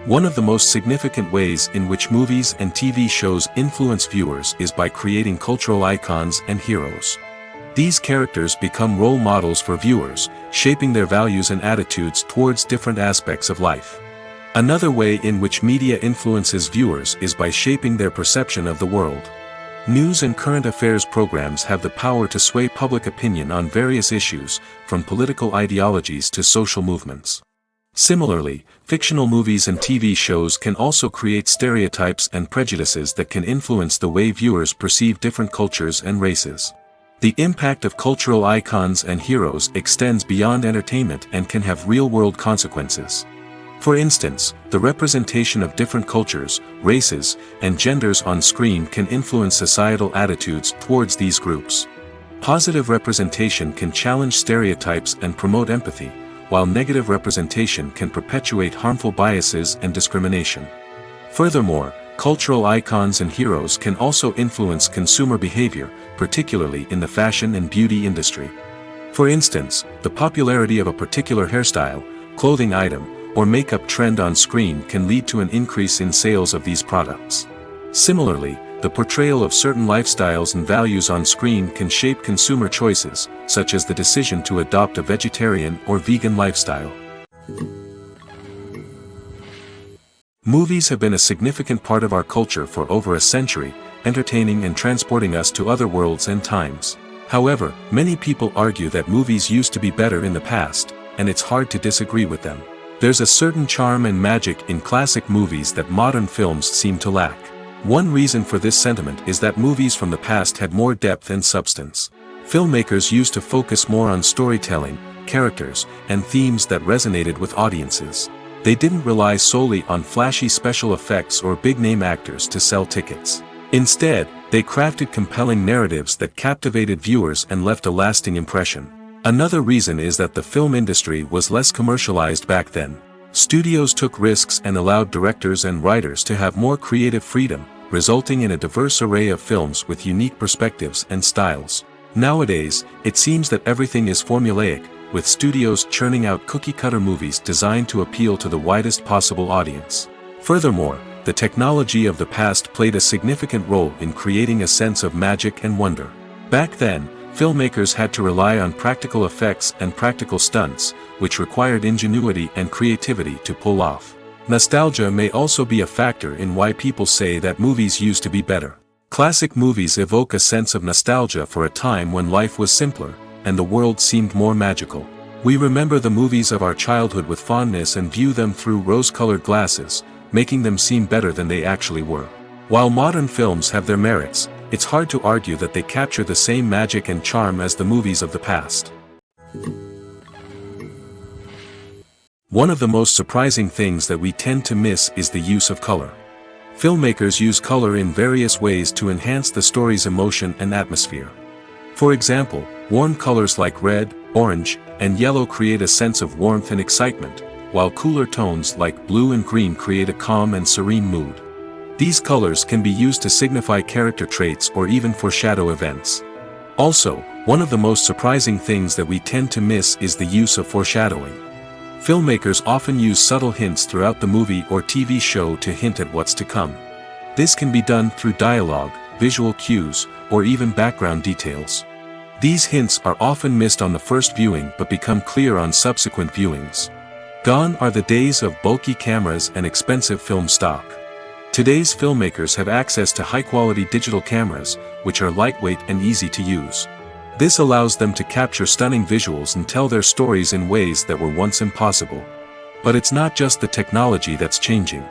S1: One of the most significant ways in which movies and TV shows influence viewers is by creating cultural icons and heroes. These characters become role models for viewers, shaping their values and attitudes towards different aspects of life. Another way in which media influences viewers is by shaping their perception of the world. News and current affairs programs have the power to sway public opinion on various issues, from political ideologies to social movements. Similarly, fictional movies and TV shows can also create stereotypes and prejudices that can influence the way viewers perceive different cultures and races. The impact of cultural icons and heroes extends beyond entertainment and can have real-world consequences. For instance, the representation of different cultures, races, and genders on screen can influence societal attitudes towards these groups. Positive representation can challenge stereotypes and promote empathy, while negative representation can perpetuate harmful biases and discrimination. Furthermore, cultural icons and heroes can also influence consumer behavior, particularly in the fashion and beauty industry. For instance, the popularity of a particular hairstyle, clothing item, or makeup trend on screen can lead to an increase in sales of these products. Similarly, the portrayal of certain lifestyles and values on screen can shape consumer choices, such as the decision to adopt a vegetarian or vegan lifestyle. Movies have been a significant part of our culture for over a century, entertaining and transporting us to other worlds and times. However, many people argue that movies used to be better in the past, and it's hard to disagree with them. There's a certain charm and magic in classic movies that modern films seem to lack. One reason for this sentiment is that movies from the past had more depth and substance. Filmmakers used to focus more on storytelling, characters, and themes that resonated with audiences. They didn't rely solely on flashy special effects or big-name actors to sell tickets. Instead, they crafted compelling narratives that captivated viewers and left a lasting impression. Another reason is that the film industry was less commercialized back then. Studios took risks and allowed directors and writers to have more creative freedom, resulting in a diverse array of films with unique perspectives and styles. Nowadays, it seems that everything is formulaic, with studios churning out cookie-cutter movies designed to appeal to the widest possible audience. Furthermore, the technology of the past played a significant role in creating a sense of magic and wonder. Back then, filmmakers had to rely on practical effects and practical stunts, which required ingenuity and creativity to pull off. Nostalgia may also be a factor in why people say that movies used to be better. Classic movies evoke a sense of nostalgia for a time when life was simpler, and the world seemed more magical. We remember the movies of our childhood with fondness and view them through rose-colored glasses, making them seem better than they actually were. While modern films have their merits, it's hard to argue that they capture the same magic and charm as the movies of the past. One of the most surprising things that we tend to miss is the use of color. Filmmakers use color in various ways to enhance the story's emotion and atmosphere. For example, warm colors like red, orange, and yellow create a sense of warmth and excitement, while cooler tones like blue and green create a calm and serene mood. These colors can be used to signify character traits or even foreshadow events. Also, one of the most surprising things that we tend to miss is the use of foreshadowing. Filmmakers often use subtle hints throughout the movie or TV show to hint at what's to come. This can be done through dialogue, visual cues, or even background details. These hints are often missed on the first viewing but become clear on subsequent viewings. Gone are the days of bulky cameras and expensive film stock. Today's filmmakers have access to high-quality digital cameras, which are lightweight and easy to use. This allows them to capture stunning visuals and tell their stories in ways that were once impossible. But it's not just the technology that's changing.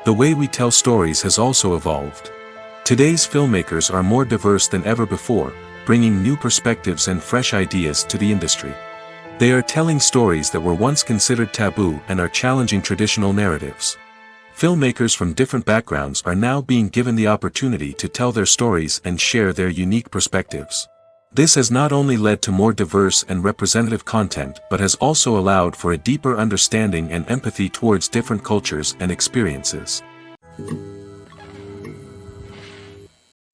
S1: The way we tell stories has also evolved. Today's filmmakers are more diverse than ever before, bringing new perspectives and fresh ideas to the industry. They are telling stories that were once considered taboo and are challenging traditional narratives. Filmmakers from different backgrounds are now being given the opportunity to tell their stories and share their unique perspectives. This has not only led to more diverse and representative content but has also allowed for a deeper understanding and empathy towards different cultures and experiences.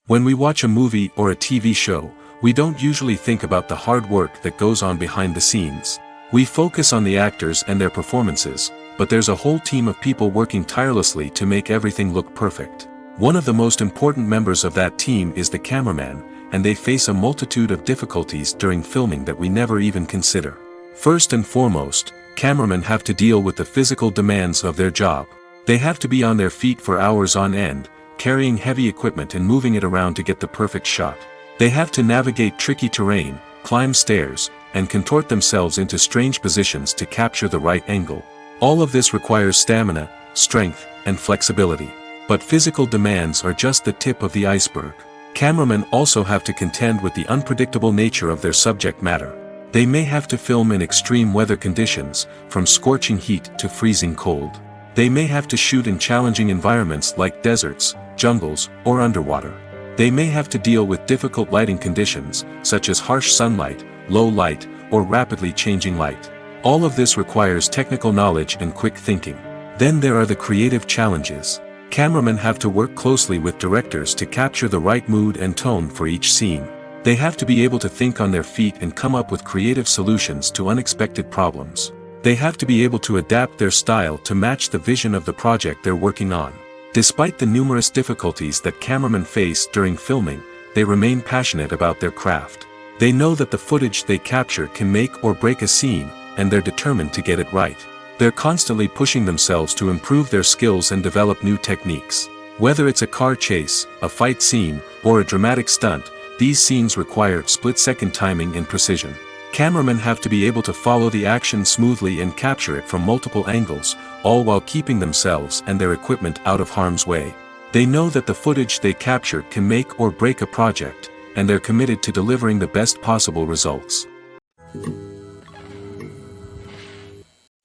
S1: When we watch a movie or a TV show, we don't usually think about the hard work that goes on behind the scenes. We focus on the actors and their performances, but there's a whole team of people working tirelessly to make everything look perfect. One of the most important members of that team is the cameraman, and they face a multitude of difficulties during filming that we never even consider. First and foremost, cameramen have to deal with the physical demands of their job. They have to be on their feet for hours on end, carrying heavy equipment and moving it around to get the perfect shot. They have to navigate tricky terrain, climb stairs, and contort themselves into strange positions to capture the right angle. All of this requires stamina, strength, and flexibility. But physical demands are just the tip of the iceberg. Cameramen also have to contend with the unpredictable nature of their subject matter. They may have to film in extreme weather conditions, from scorching heat to freezing cold. They may have to shoot in challenging environments like deserts, jungles, or underwater. They may have to deal with difficult lighting conditions, such as harsh sunlight, low light, or rapidly changing light. All of this requires technical knowledge and quick thinking. Then there are the creative challenges. Cameramen have to work closely with directors to capture the right mood and tone for each scene. They have to be able to think on their feet and come up with creative solutions to unexpected problems. They have to be able to adapt their style to match the vision of the project they're working on. Despite the numerous difficulties that cameramen face during filming, they remain passionate about their craft. They know that the footage they capture can make or break a scene, and they're determined to get it right. They're constantly pushing themselves to improve their skills and develop new techniques. Whether it's a car chase, a fight scene, or a dramatic stunt, these scenes require split-second timing and precision. Cameramen have to be able to follow the action smoothly and capture it from multiple angles, all while keeping themselves and their equipment out of harm's way. They know that the footage they capture can make or break a project, and they're committed to delivering the best possible results.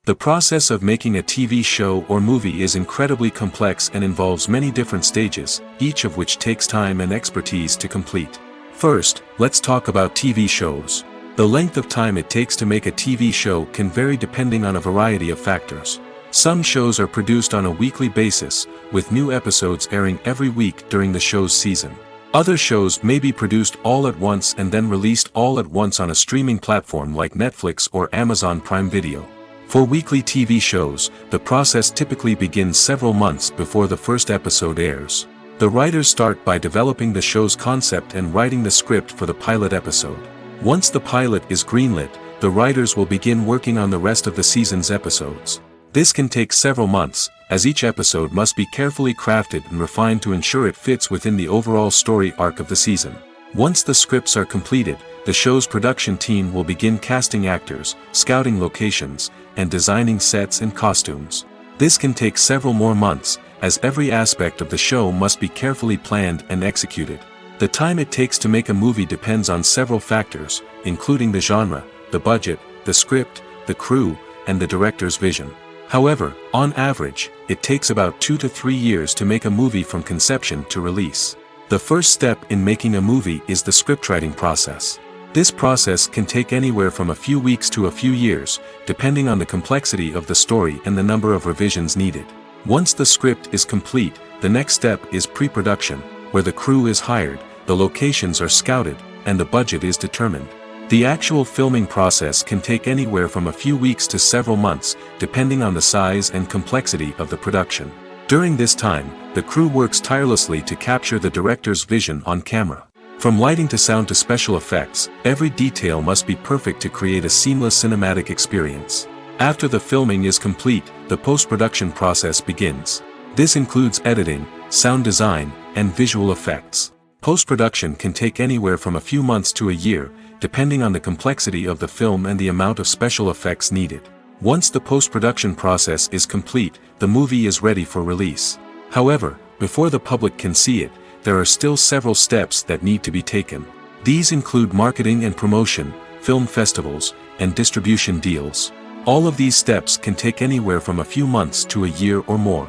S1: The process of making a TV show or movie is incredibly complex and involves many different stages, each of which takes time and expertise to complete. First, let's talk about TV shows. The length of time it takes to make a TV show can vary depending on a variety of factors. Some shows are produced on a weekly basis, with new episodes airing every week during the show's season. Other shows may be produced all at once and then released all at once on a streaming platform like Netflix or Amazon Prime Video. For weekly TV shows, the process typically begins several months before the first episode airs. The writers start by developing the show's concept and writing the script for the pilot episode. Once the pilot is greenlit, the writers will begin working on the rest of the season's episodes. This can take several months, as each episode must be carefully crafted and refined to ensure it fits within the overall story arc of the season. Once the scripts are completed, the show's production team will begin casting actors, scouting locations, and designing sets and costumes. This can take several more months, as every aspect of the show must be carefully planned and executed. The time it takes to make a movie depends on several factors, including the genre, the budget, the script, the crew, and the director's vision. However, on average, it takes about 2 to 3 years to make a movie from conception to release. The first step in making a movie is the scriptwriting process. This process can take anywhere from a few weeks to a few years, depending on the complexity of the story and the number of revisions needed. Once the script is complete, the next step is pre-production, where the crew is hired, the locations are scouted, and the budget is determined. The actual filming process can take anywhere from a few weeks to several months, depending on the size and complexity of the production. During this time, the crew works tirelessly to capture the director's vision on camera. From lighting to sound to special effects, every detail must be perfect to create a seamless cinematic experience. After the filming is complete, the post-production process begins. This includes editing, sound design, and visual effects. Post-production can take anywhere from a few months to a year, depending on the complexity of the film and the amount of special effects needed. Once the post-production process is complete, the movie is ready for release. However, before the public can see it, there are still several steps that need to be taken. These include marketing and promotion, film festivals, and distribution deals. All of these steps can take anywhere from a few months to a year or more.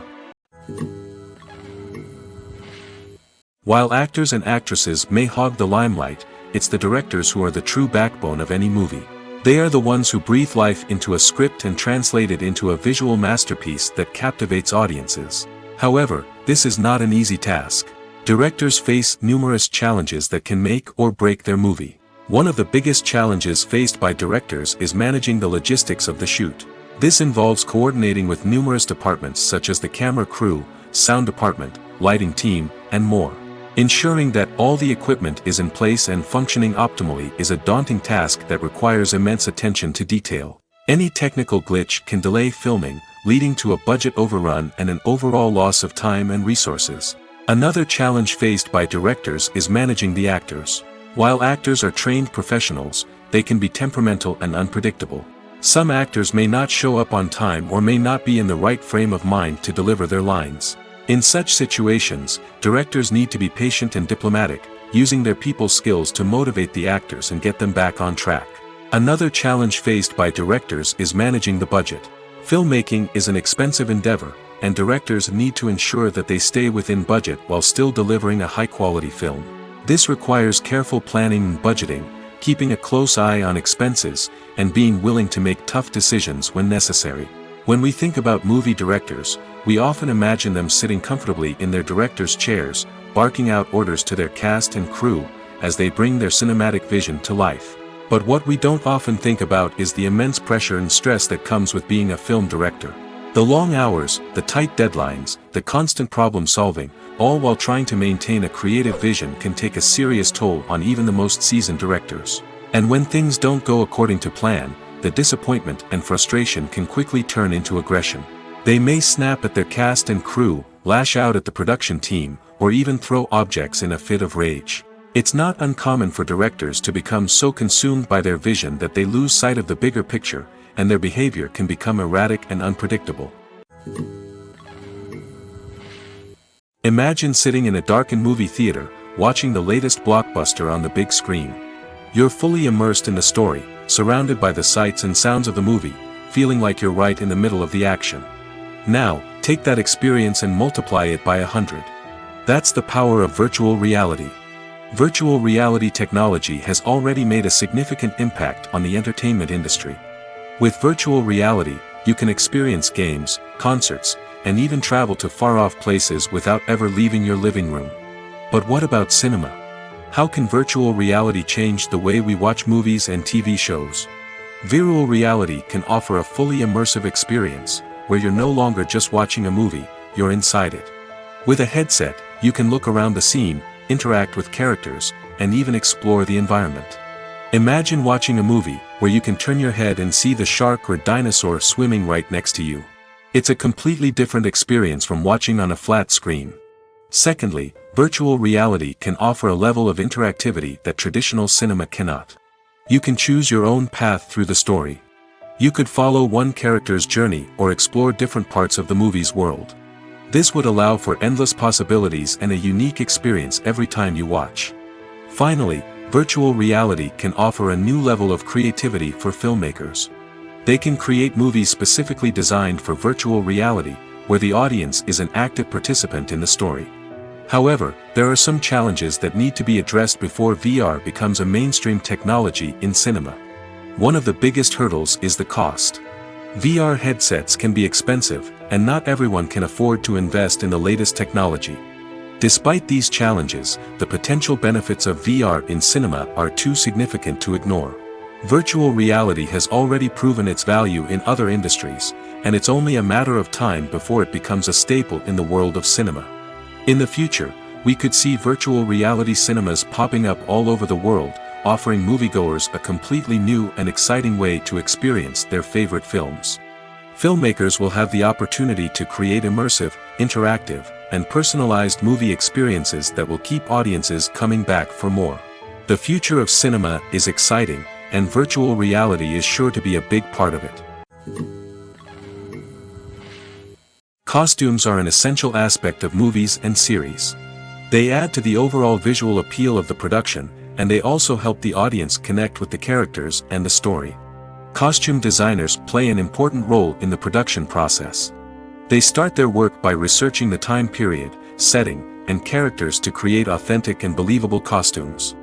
S1: While actors and actresses may hog the limelight, it's the directors who are the true backbone of any movie. They are the ones who breathe life into a script and translate it into a visual masterpiece that captivates audiences. However, this is not an easy task. Directors face numerous challenges that can make or break their movie. One of the biggest challenges faced by directors is managing the logistics of the shoot. This involves coordinating with numerous departments such as the camera crew, sound department, lighting team, and more. Ensuring that all the equipment is in place and functioning optimally is a daunting task that requires immense attention to detail. Any technical glitch can delay filming, leading to a budget overrun and an overall loss of time and resources. Another challenge faced by directors is managing the actors. While actors are trained professionals, they can be temperamental and unpredictable. Some actors may not show up on time or may not be in the right frame of mind to deliver their lines. In such situations, directors need to be patient and diplomatic, using their people skills to motivate the actors and get them back on track. Another challenge faced by directors is managing the budget. Filmmaking is an expensive endeavor, and directors need to ensure that they stay within budget while still delivering a high-quality film. This requires careful planning and budgeting, keeping a close eye on expenses, and being willing to make tough decisions when necessary. When we think about movie directors, we often imagine them sitting comfortably in their director's chairs, barking out orders to their cast and crew, as they bring their cinematic vision to life. But what we don't often think about is the immense pressure and stress that comes with being a film director. The long hours, the tight deadlines, the constant problem solving, all while trying to maintain a creative vision can take a serious toll on even the most seasoned directors. And when things don't go according to plan, the disappointment and frustration can quickly turn into aggression. They may snap at their cast and crew, lash out at the production team, or even throw objects in a fit of rage. It's not uncommon for directors to become so consumed by their vision that they lose sight of the bigger picture, and their behavior can become erratic and unpredictable. Imagine sitting in a darkened movie theater, watching the latest blockbuster on the big screen. You're fully immersed in the story, surrounded by the sights and sounds of the movie, feeling like you're right in the middle of the action. Now, take that experience and multiply it by 100. That's the power of virtual reality. Virtual reality technology has already made a significant impact on the entertainment industry. With virtual reality, you can experience games, concerts, and even travel to far-off places without ever leaving your living room. But what about cinema? How can virtual reality change the way we watch movies and TV shows? Virtual reality can offer a fully immersive experience, where you're no longer just watching a movie, you're inside it. With a headset, you can look around the scene, interact with characters, and even explore the environment. Imagine watching a movie, where you can turn your head and see the shark or dinosaur swimming right next to you. It's a completely different experience from watching on a flat screen. Secondly, virtual reality can offer a level of interactivity that traditional cinema cannot. You can choose your own path through the story. You could follow one character's journey or explore different parts of the movie's world. This would allow for endless possibilities and a unique experience every time you watch. Finally, virtual reality can offer a new level of creativity for filmmakers. They can create movies specifically designed for virtual reality, where the audience is an active participant in the story. However, there are some challenges that need to be addressed before VR becomes a mainstream technology in cinema. One of the biggest hurdles is the cost. VR headsets can be expensive, and not everyone can afford to invest in the latest technology. Despite these challenges, the potential benefits of VR in cinema are too significant to ignore. Virtual reality has already proven its value in other industries, and it's only a matter of time before it becomes a staple in the world of cinema. In the future, we could see virtual reality cinemas popping up all over the world, offering moviegoers a completely new and exciting way to experience their favorite films. Filmmakers will have the opportunity to create immersive, interactive, and personalized movie experiences that will keep audiences coming back for more. The future of cinema is exciting, and virtual reality is sure to be a big part of it. Costumes are an essential aspect of movies and series. They add to the overall visual appeal of the production, and they also help the audience connect with the characters and the story. Costume designers play an important role in the production process. They start their work by researching the time period, setting, and characters to create authentic and believable costumes.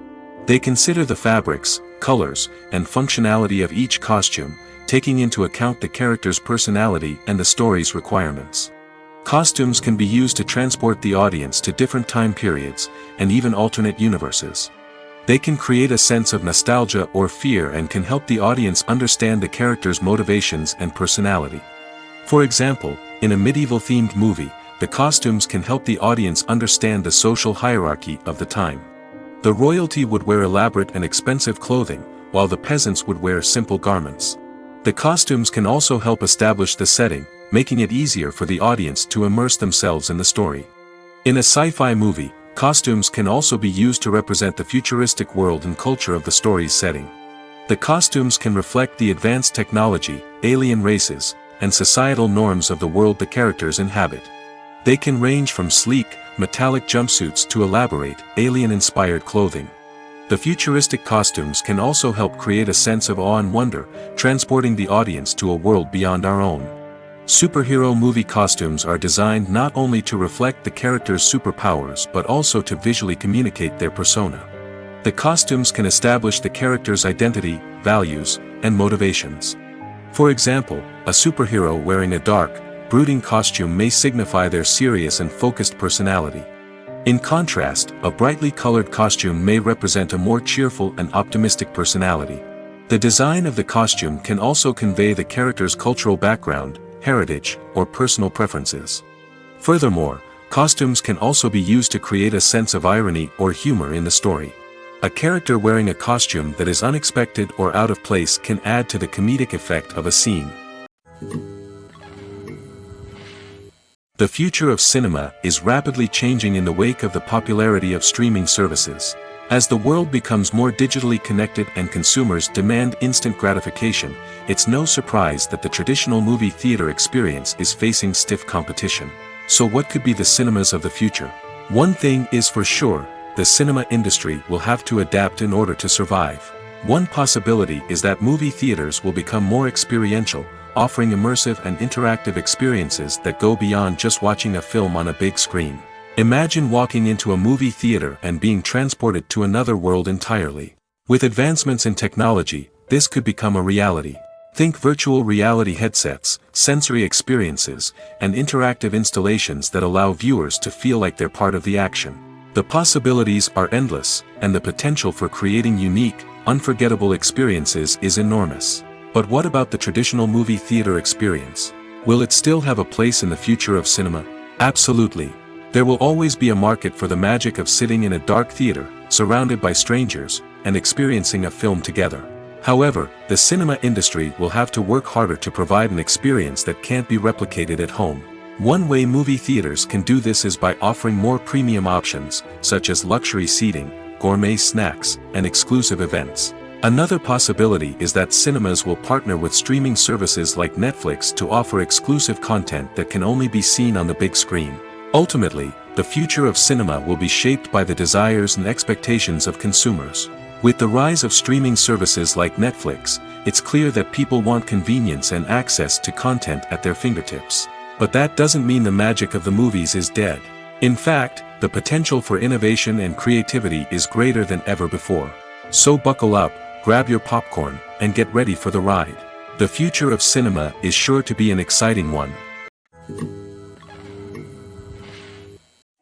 S1: They consider the fabrics, colors, and functionality of each costume, taking into account the character's personality and the story's requirements. Costumes can be used to transport the audience to different time periods, and even alternate universes. They can create a sense of nostalgia or fear and can help the audience understand the character's motivations and personality. For example, in a medieval-themed movie, the costumes can help the audience understand the social hierarchy of the time. The royalty would wear elaborate and expensive clothing, while the peasants would wear simple garments. The costumes can also help establish the setting, making it easier for the audience to immerse themselves in the story. In a sci-fi movie, costumes can also be used to represent the futuristic world and culture of the story's setting. The costumes can reflect the advanced technology, alien races, and societal norms of the world the characters inhabit. They can range from sleek, metallic jumpsuits to elaborate, alien-inspired clothing. The futuristic costumes can also help create a sense of awe and wonder, transporting the audience to a world beyond our own. Superhero movie costumes are designed not only to reflect the character's superpowers but also to visually communicate their persona. The costumes can establish the character's identity, values, and motivations. For example, a superhero wearing a dark, brooding costume may signify their serious and focused personality. In contrast, a brightly colored costume may represent a more cheerful and optimistic personality. The design of the costume can also convey the character's cultural background, heritage, or personal preferences. Furthermore, costumes can also be used to create a sense of irony or humor in the story. A character wearing a costume that is unexpected or out of place can add to the comedic effect of a scene. The future of cinema is rapidly changing in the wake of the popularity of streaming services. As the world becomes more digitally connected and consumers demand instant gratification, it's no surprise that the traditional movie theater experience is facing stiff competition. So what could be the cinemas of the future? One thing is for sure, the cinema industry will have to adapt in order to survive. One possibility is that movie theaters will become more experiential, offering immersive and interactive experiences that go beyond just watching a film on a big screen. Imagine walking into a movie theater and being transported to another world entirely. With advancements in technology, this could become a reality. Think virtual reality headsets, sensory experiences, and interactive installations that allow viewers to feel like they're part of the action. The possibilities are endless, and the potential for creating unique, unforgettable experiences is enormous. But what about the traditional movie theater experience? Will it still have a place in the future of cinema? Absolutely. There will always be a market for the magic of sitting in a dark theater, surrounded by strangers, and experiencing a film together. However, the cinema industry will have to work harder to provide an experience that can't be replicated at home. One way movie theaters can do this is by offering more premium options, such as luxury seating, gourmet snacks, and exclusive events. Another possibility is that cinemas will partner with streaming services like Netflix to offer exclusive content that can only be seen on the big screen. Ultimately, the future of cinema will be shaped by the desires and expectations of consumers. With the rise of streaming services like Netflix, it's clear that people want convenience and access to content at their fingertips. But that doesn't mean the magic of the movies is dead. In fact, the potential for innovation and creativity is greater than ever before. So buckle up, grab your popcorn, and get ready for the ride. The future of cinema is sure to be an exciting one.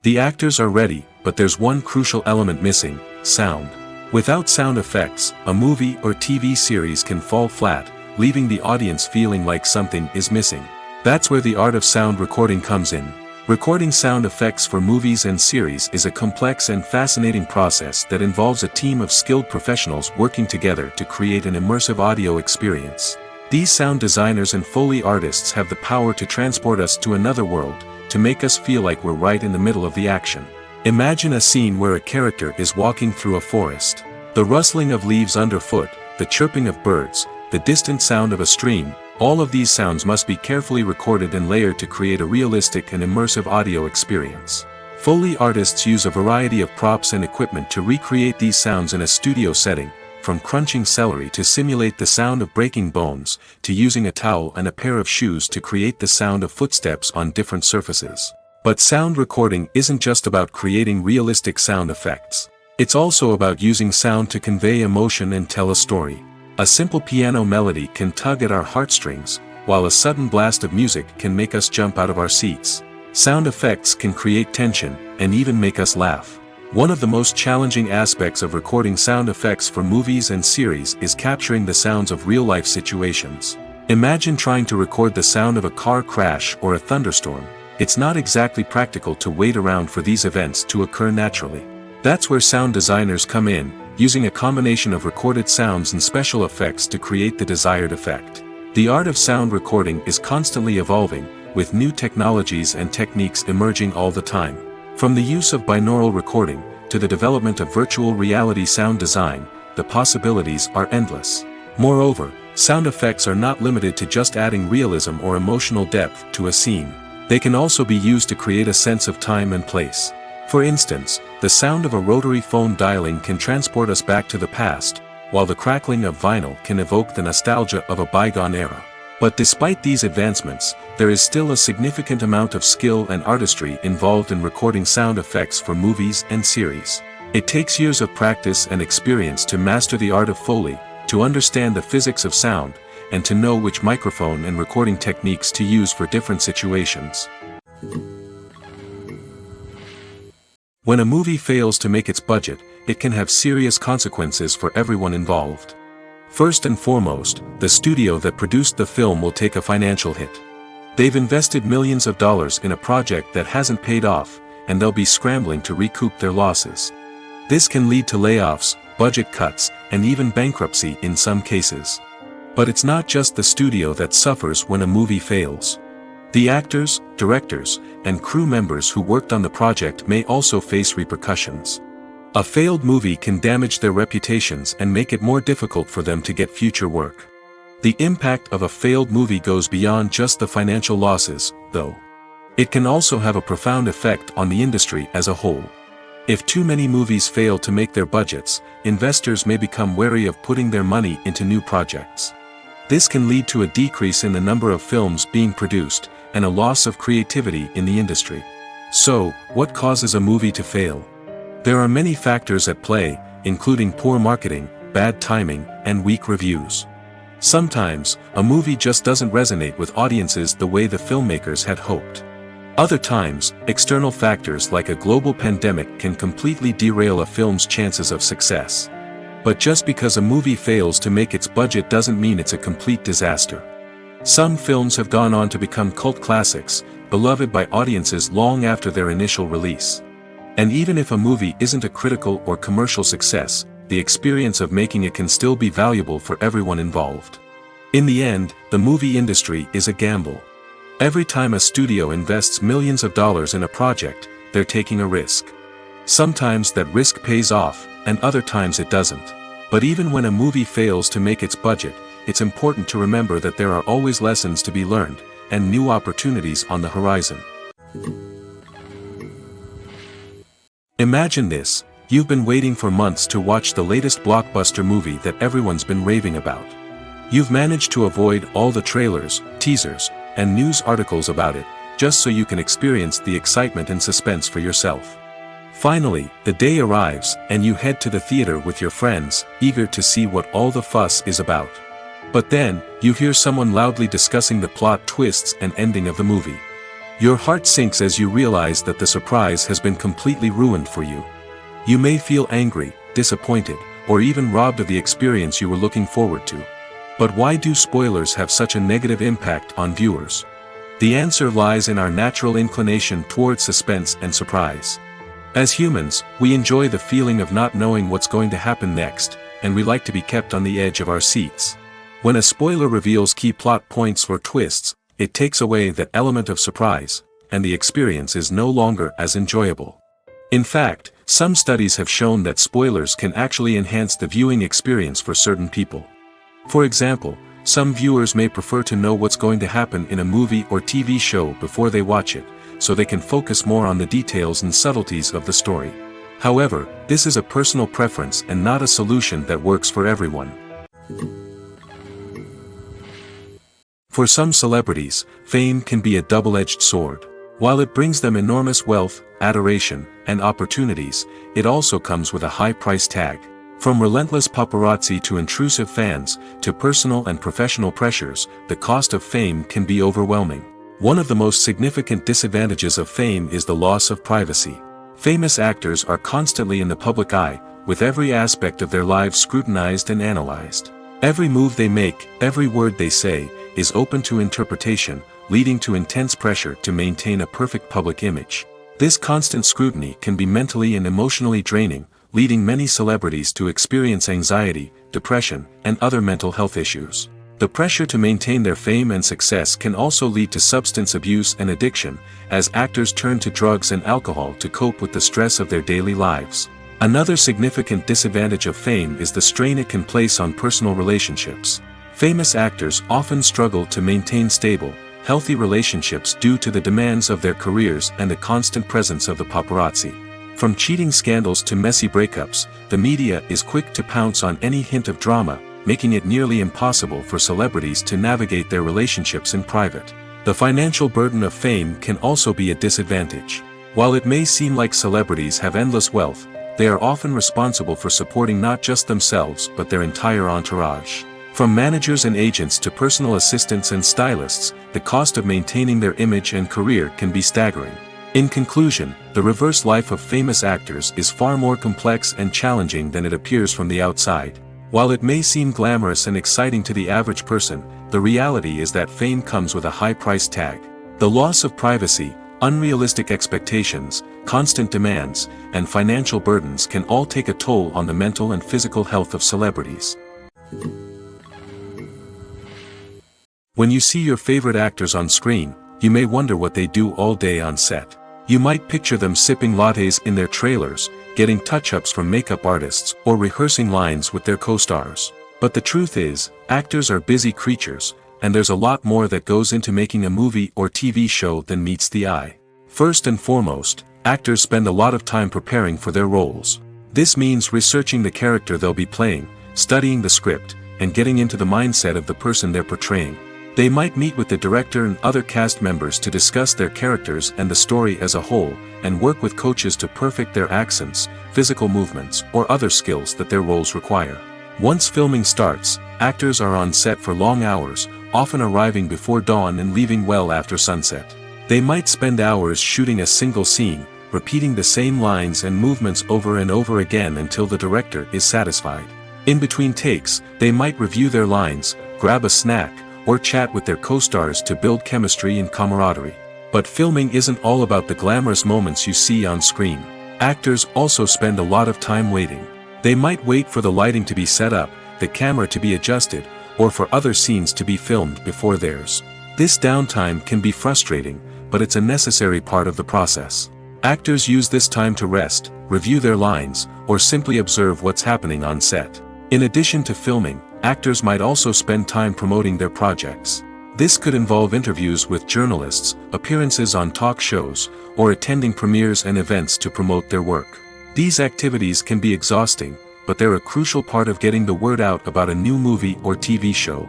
S1: The actors are ready, but there's one crucial element missing: sound. Without sound effects, a movie or TV series can fall flat, leaving the audience feeling like something is missing. That's where the art of sound recording comes in. Recording sound effects for movies and series is a complex and fascinating process that involves a team of skilled professionals working together to create an immersive audio experience. These sound designers and Foley artists have the power to transport us to another world, to make us feel like we're right in the middle of the action. Imagine a scene where a character is walking through a forest. The rustling of leaves underfoot, the chirping of birds, the distant sound of a stream, all of these sounds must be carefully recorded and layered to create a realistic and immersive audio experience. Foley artists use a variety of props and equipment to recreate these sounds in a studio setting, from crunching celery to simulate the sound of breaking bones, to using a towel and a pair of shoes to create the sound of footsteps on different surfaces. But sound recording isn't just about creating realistic sound effects. It's also about using sound to convey emotion and tell a story. A simple piano melody can tug at our heartstrings, while a sudden blast of music can make us jump out of our seats. Sound effects can create tension, and even make us laugh. One of the most challenging aspects of recording sound effects for movies and series is capturing the sounds of real-life situations. Imagine trying to record the sound of a car crash or a thunderstorm. It's not exactly practical to wait around for these events to occur naturally. That's where sound designers come in, using a combination of recorded sounds and special effects to create the desired effect. The art of sound recording is constantly evolving, with new technologies and techniques emerging all the time. From the use of binaural recording, to the development of virtual reality sound design, the possibilities are endless. Moreover, sound effects are not limited to just adding realism or emotional depth to a scene. They can also be used to create a sense of time and place. For instance, the sound of a rotary phone dialing can transport us back to the past, while the crackling of vinyl can evoke the nostalgia of a bygone era. But despite these advancements, there is still a significant amount of skill and artistry involved in recording sound effects for movies and series. It takes years of practice and experience to master the art of Foley, to understand the physics of sound, and to know which microphone and recording techniques to use for different situations. When a movie fails to make its budget, it can have serious consequences for everyone involved. First and foremost, the studio that produced the film will take a financial hit. They've invested millions of dollars in a project that hasn't paid off, and they'll be scrambling to recoup their losses. This can lead to layoffs, budget cuts, and even bankruptcy in some cases. But it's not just the studio that suffers when a movie fails. The actors, directors, and crew members who worked on the project may also face repercussions. A failed movie can damage their reputations and make it more difficult for them to get future work. The impact of a failed movie goes beyond just the financial losses, though. It can also have a profound effect on the industry as a whole. If too many movies fail to make their budgets, investors may become wary of putting their money into new projects. This can lead to a decrease in the number of films being produced, and a loss of creativity in the industry. So, what causes a movie to fail? There are many factors at play, including poor marketing, bad timing, and weak reviews. Sometimes, a movie just doesn't resonate with audiences the way the filmmakers had hoped. Other times, external factors like a global pandemic can completely derail a film's chances of success. But just because a movie fails to make its budget doesn't mean it's a complete disaster. Some films have gone on to become cult classics, beloved by audiences long after their initial release. And even if a movie isn't a critical or commercial success, the experience of making it can still be valuable for everyone involved. In the end, the movie industry is a gamble. Every time a studio invests millions of dollars in a project, they're taking a risk. Sometimes that risk pays off, and other times it doesn't. But even when a movie fails to make its budget, it's important to remember that there are always lessons to be learned, and new opportunities on the horizon. Imagine this: you've been waiting for months to watch the latest blockbuster movie that everyone's been raving about. You've managed to avoid all the trailers, teasers, and news articles about it, just so you can experience the excitement and suspense for yourself. Finally, the day arrives, and you head to the theater with your friends, eager to see what all the fuss is about. But then, you hear someone loudly discussing the plot twists and ending of the movie. Your heart sinks as you realize that the surprise has been completely ruined for you. You may feel angry, disappointed, or even robbed of the experience you were looking forward to. But why do spoilers have such a negative impact on viewers? The answer lies in our natural inclination towards suspense and surprise. As humans, we enjoy the feeling of not knowing what's going to happen next, and we like to be kept on the edge of our seats. When a spoiler reveals key plot points or twists, it takes away that element of surprise, and the experience is no longer as enjoyable. In fact, some studies have shown that spoilers can actually enhance the viewing experience for certain people. For example, some viewers may prefer to know what's going to happen in a movie or TV show before they watch it, so they can focus more on the details and subtleties of the story. However, this is a personal preference and not a solution that works for everyone. For some celebrities, fame can be a double-edged sword. While it brings them enormous wealth, adoration, and opportunities, it also comes with a high price tag. From relentless paparazzi to intrusive fans, to personal and professional pressures, the cost of fame can be overwhelming. One of the most significant disadvantages of fame is the loss of privacy. Famous actors are constantly in the public eye, with every aspect of their lives scrutinized and analyzed. Every move they make, every word they say, is open to interpretation, leading to intense pressure to maintain a perfect public image. This constant scrutiny can be mentally and emotionally draining, leading many celebrities to experience anxiety, depression, and other mental health issues. The pressure to maintain their fame and success can also lead to substance abuse and addiction, as actors turn to drugs and alcohol to cope with the stress of their daily lives. Another significant disadvantage of fame is the strain it can place on personal relationships. Famous actors often struggle to maintain stable, healthy relationships due to the demands of their careers and the constant presence of the paparazzi. From cheating scandals to messy breakups, the media is quick to pounce on any hint of drama, making it nearly impossible for celebrities to navigate their relationships in private. The financial burden of fame can also be a disadvantage. While it may seem like celebrities have endless wealth, they are often responsible for supporting not just themselves but their entire entourage. From managers and agents to personal assistants and stylists, the cost of maintaining their image and career can be staggering. In conclusion, the reverse life of famous actors is far more complex and challenging than it appears from the outside. While it may seem glamorous and exciting to the average person, the reality is that fame comes with a high price tag. The loss of privacy, unrealistic expectations, constant demands, and financial burdens can all take a toll on the mental and physical health of celebrities. When you see your favorite actors on screen, you may wonder what they do all day on set. You might picture them sipping lattes in their trailers, getting touch-ups from makeup artists, or rehearsing lines with their co-stars. But the truth is, actors are busy creatures, and there's a lot more that goes into making a movie or TV show than meets the eye. First and foremost, actors spend a lot of time preparing for their roles. This means researching the character they'll be playing, studying the script, and getting into the mindset of the person they're portraying. They might meet with the director and other cast members to discuss their characters and the story as a whole, and work with coaches to perfect their accents, physical movements, or other skills that their roles require. Once filming starts, actors are on set for long hours, often arriving before dawn and leaving well after sunset. They might spend hours shooting a single scene, repeating the same lines and movements over and over again until the director is satisfied. In between takes, they might review their lines, grab a snack, or chat with their co-stars to build chemistry and camaraderie. But filming isn't all about the glamorous moments you see on screen. Actors also spend a lot of time waiting. They might wait for the lighting to be set up, the camera to be adjusted, or for other scenes to be filmed before theirs. This downtime can be frustrating, but it's a necessary part of the process. Actors use this time to rest, review their lines, or simply observe what's happening on set. In addition to filming, actors might also spend time promoting their projects. This could involve interviews with journalists, appearances on talk shows, or attending premieres and events to promote their work. These activities can be exhausting, but they're a crucial part of getting the word out about a new movie or TV show.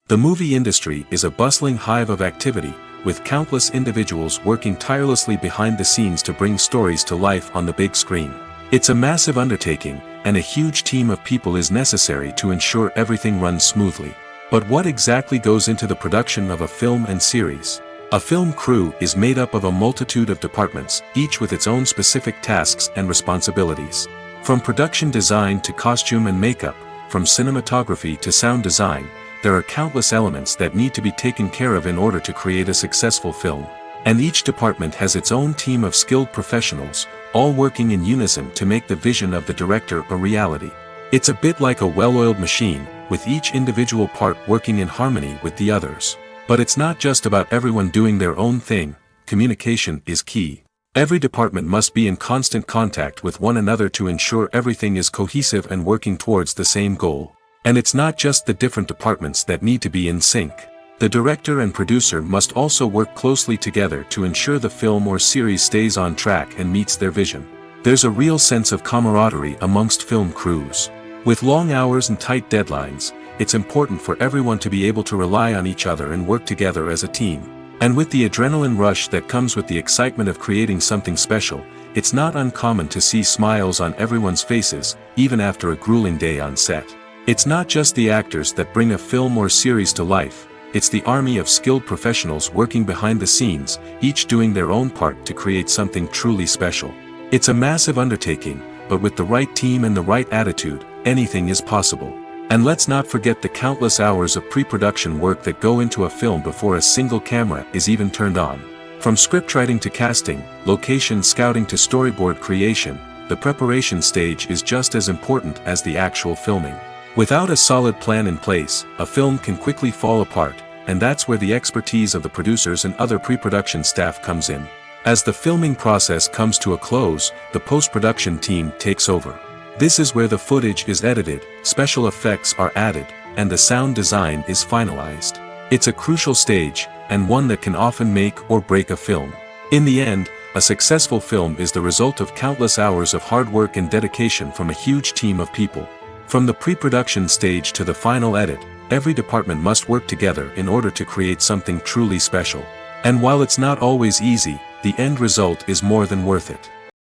S1: The movie industry is a bustling hive of activity, with countless individuals working tirelessly behind the scenes to bring stories to life on the big screen. It's a massive undertaking, and a huge team of people is necessary to ensure everything runs smoothly. But what exactly goes into the production of a film and series? A film crew is made up of a multitude of departments, each with its own specific tasks and responsibilities. From production design to costume and makeup, from cinematography to sound design, there are countless elements that need to be taken care of in order to create a successful film. And each department has its own team of skilled professionals, all working in unison to make the vision of the director a reality. It's a bit like a well-oiled machine, with each individual part working in harmony with the others. But it's not just about everyone doing their own thing. Communication is key. Every department must be in constant contact with one another to ensure everything is cohesive and working towards the same goal. And it's not just the different departments that need to be in sync. The director and producer must also work closely together to ensure the film or series stays on track and meets their vision. There's a real sense of camaraderie amongst film crews. With long hours and tight deadlines, it's important for everyone to be able to rely on each other and work together as a team. And with the adrenaline rush that comes with the excitement of creating something special, it's not uncommon to see smiles on everyone's faces, even after a grueling day on set. It's not just the actors that bring a film or series to life, it's the army of skilled professionals working behind the scenes, each doing their own part to create something truly special. It's a massive undertaking, but with the right team and the right attitude, anything is possible. And let's not forget the countless hours of pre-production work that go into a film before a single camera is even turned on. From scriptwriting to casting, location scouting to storyboard creation, the preparation stage is just as important as the actual filming. Without a solid plan in place, a film can quickly fall apart, and that's where the expertise of the producers and other pre-production staff comes in. As the filming process comes to a close, the post-production team takes over. This is where the footage is edited, special effects are added, and the sound design is finalized. It's a crucial stage, and one that can often make or break a film. In the end, a successful film is the result of countless hours of hard work and dedication from a huge team of people. From the pre-production stage to the final edit, every department must work together in order to create something truly special. And while it's not always easy, the end result is more than worth it.